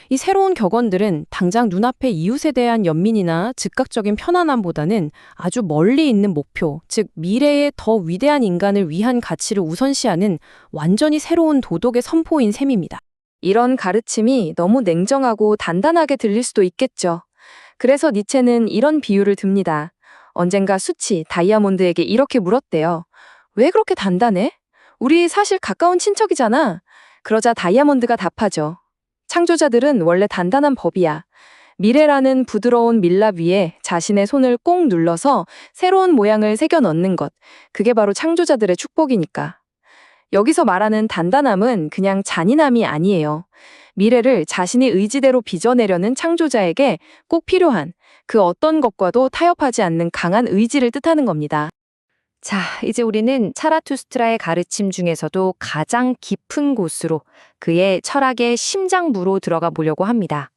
이 새로운 격언들은 당장 눈앞의 이웃에 대한 연민이나 즉각적인 편안함보다는 아주 멀리 있는 목표, 즉 미래의 더 위대한 인간을 위한 가치를 우선시하는 완전히 새로운 도덕의 선포인 셈입니다. 이런 가르침이 너무 냉정하고 단단하게 들릴 수도 있겠죠. 그래서 니체는 이런 비유를 듭니다. 언젠가 수치 다이아몬드에게 이렇게 물었대요. 왜 그렇게 단단해? 우리 사실 가까운 친척이잖아. 그러자 다이아몬드가 답하죠. 창조자들은 원래 단단한 법이야. 미래라는 부드러운 밀랍 위에 자신의 손을 꼭 눌러서 새로운 모양을 새겨 넣는 것. 그게 바로 창조자들의 축복이니까. 여기서 말하는 단단함은 그냥 잔인함이 아니에요. 미래를 자신의 의지대로 빚어내려는 창조자에게 꼭 필요한 그 어떤 것과도 타협하지 않는 강한 의지를 뜻하는 겁니다. 자, 이제 우리는 차라투스트라의 가르침 중에서도 가장 깊은 곳으로 그의 철학의 심장부로 들어가 보려고 합니다.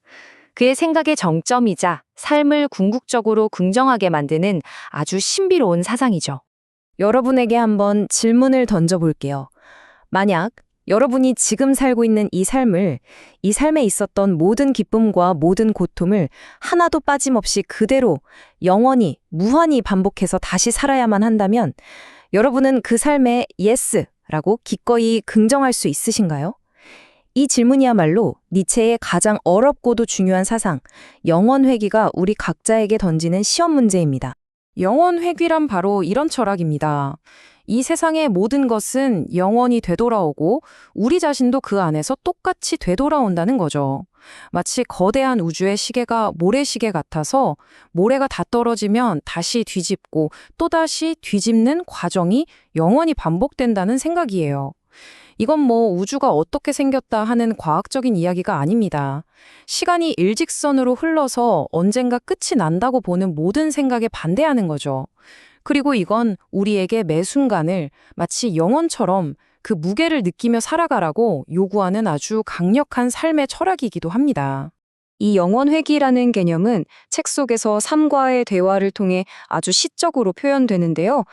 그의 생각의 정점이자 삶을 궁극적으로 긍정하게 만드는 아주 신비로운 사상이죠. 여러분에게 한번 질문을 던져볼게요. 만약 여러분이 지금 살고 있는 이 삶에 있었던 모든 기쁨과 모든 고통을 하나도 빠짐없이 그대로 영원히, 무한히 반복해서 다시 살아야만 한다면 여러분은 그 삶에 예스라고 기꺼이 긍정할 수 있으신가요? 이 질문이야말로 니체의 가장 어렵고도 중요한 사상, 영원회귀가 우리 각자에게 던지는 시험 문제입니다. 영원회귀란 바로 이런 철학입니다. 이 세상의 모든 것은 영원히 되돌아오고 우리 자신도 그 안에서 똑같이 되돌아온다는 거죠. 마치 거대한 우주의 시계가 모래시계 같아서 모래가 다 떨어지면 다시 뒤집고 또다시 뒤집는 과정이 영원히 반복된다는 생각이에요. 이건 뭐 우주가 어떻게 생겼다 하는 과학적인 이야기가 아닙니다. 시간이 일직선으로 흘러서 언젠가 끝이 난다고 보는 모든 생각에 반대하는 거죠. 그리고 이건 우리에게 매 순간을 마치 영원처럼 그 무게를 느끼며 살아가라고 요구하는 아주 강력한 삶의 철학이기도 합니다. 이 영원회귀라는 개념은 책 속에서 삶과의 대화를 통해 아주 시적으로 표현되는데요.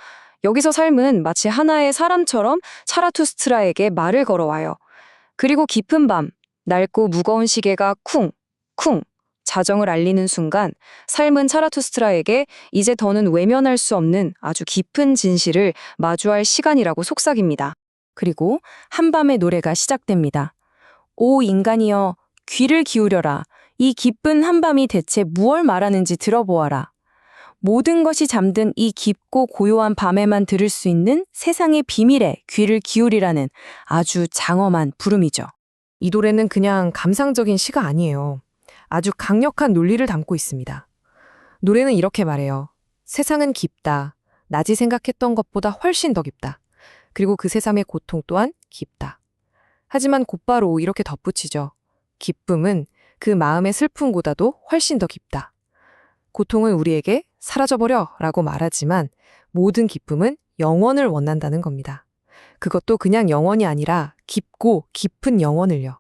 여기서 삶은 마치 하나의 사람처럼 차라투스트라에게 말을 걸어와요. 그리고 깊은 밤, 낡고 무거운 시계가 쿵, 쿵 자정을 알리는 순간 삶은 차라투스트라에게 이제 더는 외면할 수 없는 아주 깊은 진실을 마주할 시간이라고 속삭입니다. 그리고 한밤의 노래가 시작됩니다. 오 인간이여, 귀를 기울여라. 이 기쁜 한밤이 대체 무얼 말하는지 들어보아라. 모든 것이 잠든 이 깊고 고요한 밤에만 들을 수 있는 세상의 비밀에 귀를 기울이라는 아주 장엄한 부름이죠. 이 노래는 그냥 감상적인 시가 아니에요. 아주 강력한 논리를 담고 있습니다. 노래는 이렇게 말해요. 세상은 깊다. 낮이 생각했던 것보다 훨씬 더 깊다. 그리고 그 세상의 고통 또한 깊다. 하지만 곧바로 이렇게 덧붙이죠. 기쁨은 그 마음의 슬픔보다도 훨씬 더 깊다. 고통은 우리에게 사라져버려 라고 말하지만 모든 기쁨은 영원을 원한다는 겁니다. 그것도 그냥 영원이 아니라 깊고 깊은 영원을요.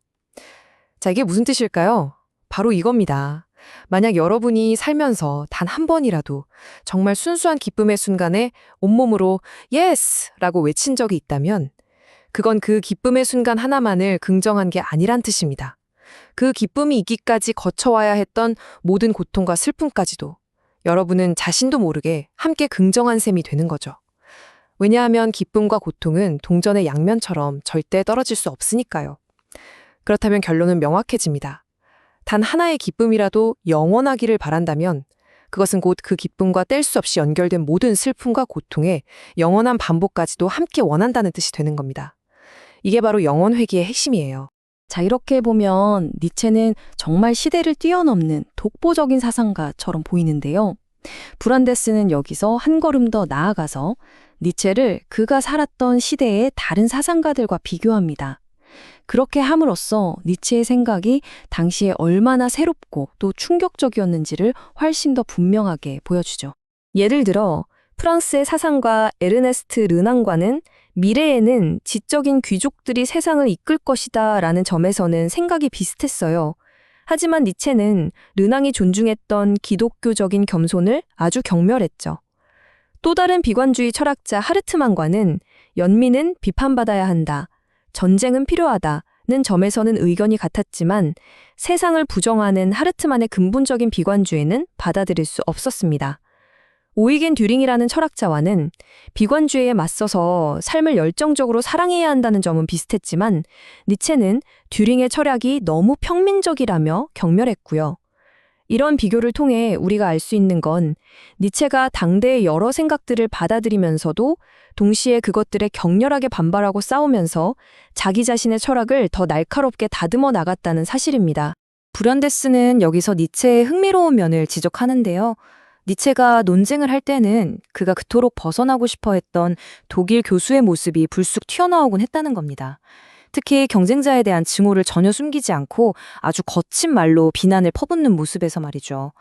자, 이게 무슨 뜻일까요? 바로 이겁니다. 만약 여러분이 살면서 단 한 번이라도 정말 순수한 기쁨의 순간에 온몸으로 예스! 라고 외친 적이 있다면 그건 그 기쁨의 순간 하나만을 긍정한 게 아니란 뜻입니다. 그 기쁨이 있기까지 거쳐와야 했던 모든 고통과 슬픔까지도 여러분은 자신도 모르게 함께 긍정한 셈이 되는 거죠. 왜냐하면 기쁨과 고통은 동전의 양면처럼 절대 떨어질 수 없으니까요. 그렇다면 결론은 명확해집니다. 단 하나의 기쁨이라도 영원하기를 바란다면 그것은 곧 그 기쁨과 뗄 수 없이 연결된 모든 슬픔과 고통의 영원한 반복까지도 함께 원한다는 뜻이 되는 겁니다. 이게 바로 영원회귀의 핵심이에요. 자, 이렇게 보면 니체는 정말 시대를 뛰어넘는 독보적인 사상가처럼 보이는데요. 브란데스는 여기서 한 걸음 더 나아가서 니체를 그가 살았던 시대의 다른 사상가들과 비교합니다. 그렇게 함으로써 니체의 생각이 당시에 얼마나 새롭고 또 충격적이었는지를 훨씬 더 분명하게 보여주죠. 예를 들어 프랑스의 사상가 에르네스트 르낭과는 미래에는 지적인 귀족들이 세상을 이끌 것이다 라는 점에서는 생각이 비슷했어요. 하지만 니체는 르낭이 존중했던 기독교적인 겸손을 아주 경멸했죠. 또 다른 비관주의 철학자 하르트만과는 연민은 비판받아야 한다, 전쟁은 필요하다는 점에서는 의견이 같았지만 세상을 부정하는 하르트만의 근본적인 비관주의는 받아들일 수 없었습니다. 오이겐 듀링이라는 철학자와는 비관주의에 맞서서 삶을 열정적으로 사랑해야 한다는 점은 비슷했지만 니체는 듀링의 철학이 너무 평민적이라며 경멸했고요. 이런 비교를 통해 우리가 알 수 있는 건 니체가 당대의 여러 생각들을 받아들이면서도 동시에 그것들에 격렬하게 반발하고 싸우면서 자기 자신의 철학을 더 날카롭게 다듬어 나갔다는 사실입니다. 브란데스는 여기서 니체의 흥미로운 면을 지적하는데요. 니체가 논쟁을 할 때는 그가 그토록 벗어나고 싶어 했던 독일 교수의 모습이 불쑥 튀어나오곤 했다는 겁니다. 특히 경쟁자에 대한 증오를 전혀 숨기지 않고 아주 거친 말로 비난을 퍼붓는 모습에서 말이죠.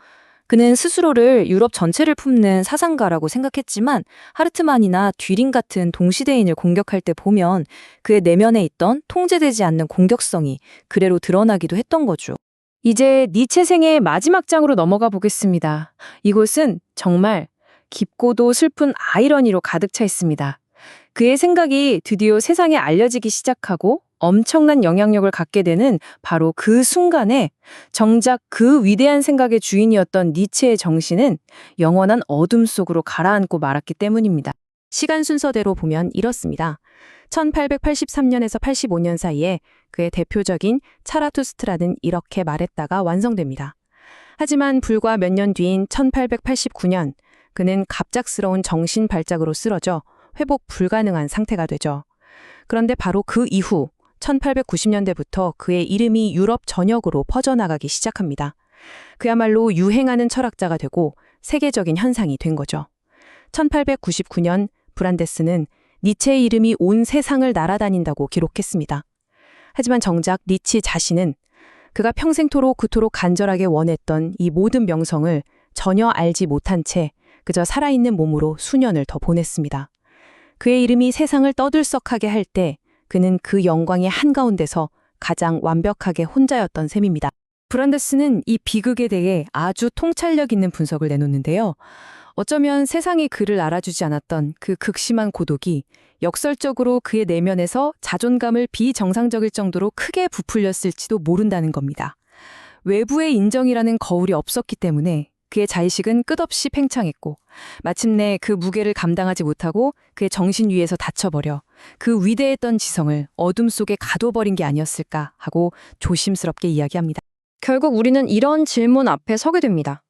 그는 스스로를 유럽 전체를 품는 사상가라고 생각했지만 하르트만이나 듀링 같은 동시대인을 공격할 때 보면 그의 내면에 있던 통제되지 않는 공격성이 그대로 드러나기도 했던 거죠. 이제 니체 생의 마지막 장으로 넘어가 보겠습니다. 이곳은 정말 깊고도 슬픈 아이러니로 가득 차 있습니다. 그의 생각이 드디어 세상에 알려지기 시작하고 엄청난 영향력을 갖게 되는 바로 그 순간에 정작 그 위대한 생각의 주인이었던 니체의 정신은 영원한 어둠 속으로 가라앉고 말았기 때문입니다. 시간 순서대로 보면 이렇습니다. 1883년에서 85년 사이에 그의 대표적인 차라투스트라는 이렇게 말했다가 완성됩니다. 하지만 불과 몇 년 뒤인 1889년 그는 갑작스러운 정신 발작으로 쓰러져 회복 불가능한 상태가 되죠. 그런데 바로 그 이후 1890년대부터 그의 이름이 유럽 전역으로 퍼져나가기 시작합니다. 그야말로 유행하는 철학자가 되고 세계적인 현상이 된 거죠. 1899년 브란데스는 니체의 이름이 온 세상을 날아다닌다고 기록했습니다. 하지만 정작 니체 자신은 그가 평생토록 그토록 간절하게 원했던 이 모든 명성을 전혀 알지 못한 채 그저 살아있는 몸으로 수년을 더 보냈습니다. 그의 이름이 세상을 떠들썩하게 할 때 그는 그 영광의 한가운데서 가장 완벽하게 혼자였던 셈입니다. 브란데스는 이 비극에 대해 아주 통찰력 있는 분석을 내놓는데요. 어쩌면 세상이 그를 알아주지 않았던 그 극심한 고독이 역설적으로 그의 내면에서 자존감을 비정상적일 정도로 크게 부풀렸을지도 모른다는 겁니다. 외부의 인정이라는 거울이 없었기 때문에 그의 자의식은 끝없이 팽창했고 마침내 그 무게를 감당하지 못하고 그의 정신 위에서 다쳐버려 그 위대했던 지성을 어둠 속에 가둬버린 게 아니었을까 하고 조심스럽게 이야기합니다. 결국 우리는 이런 질문 앞에 서게 됩니다.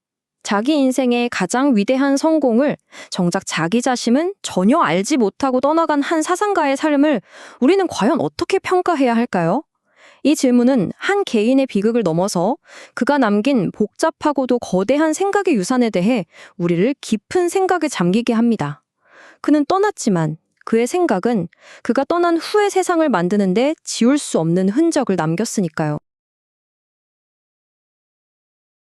자기 인생의 가장 위대한 성공을 정작 자기 자신은 전혀 알지 못하고 떠나간 한 사상가의 삶을 우리는 과연 어떻게 평가해야 할까요? 이 질문은 한 개인의 비극을 넘어서 그가 남긴 복잡하고도 거대한 생각의 유산에 대해 우리를 깊은 생각에 잠기게 합니다. 그는 떠났지만 그의 생각은 그가 떠난 후의 세상을 만드는데 지울 수 없는 흔적을 남겼으니까요.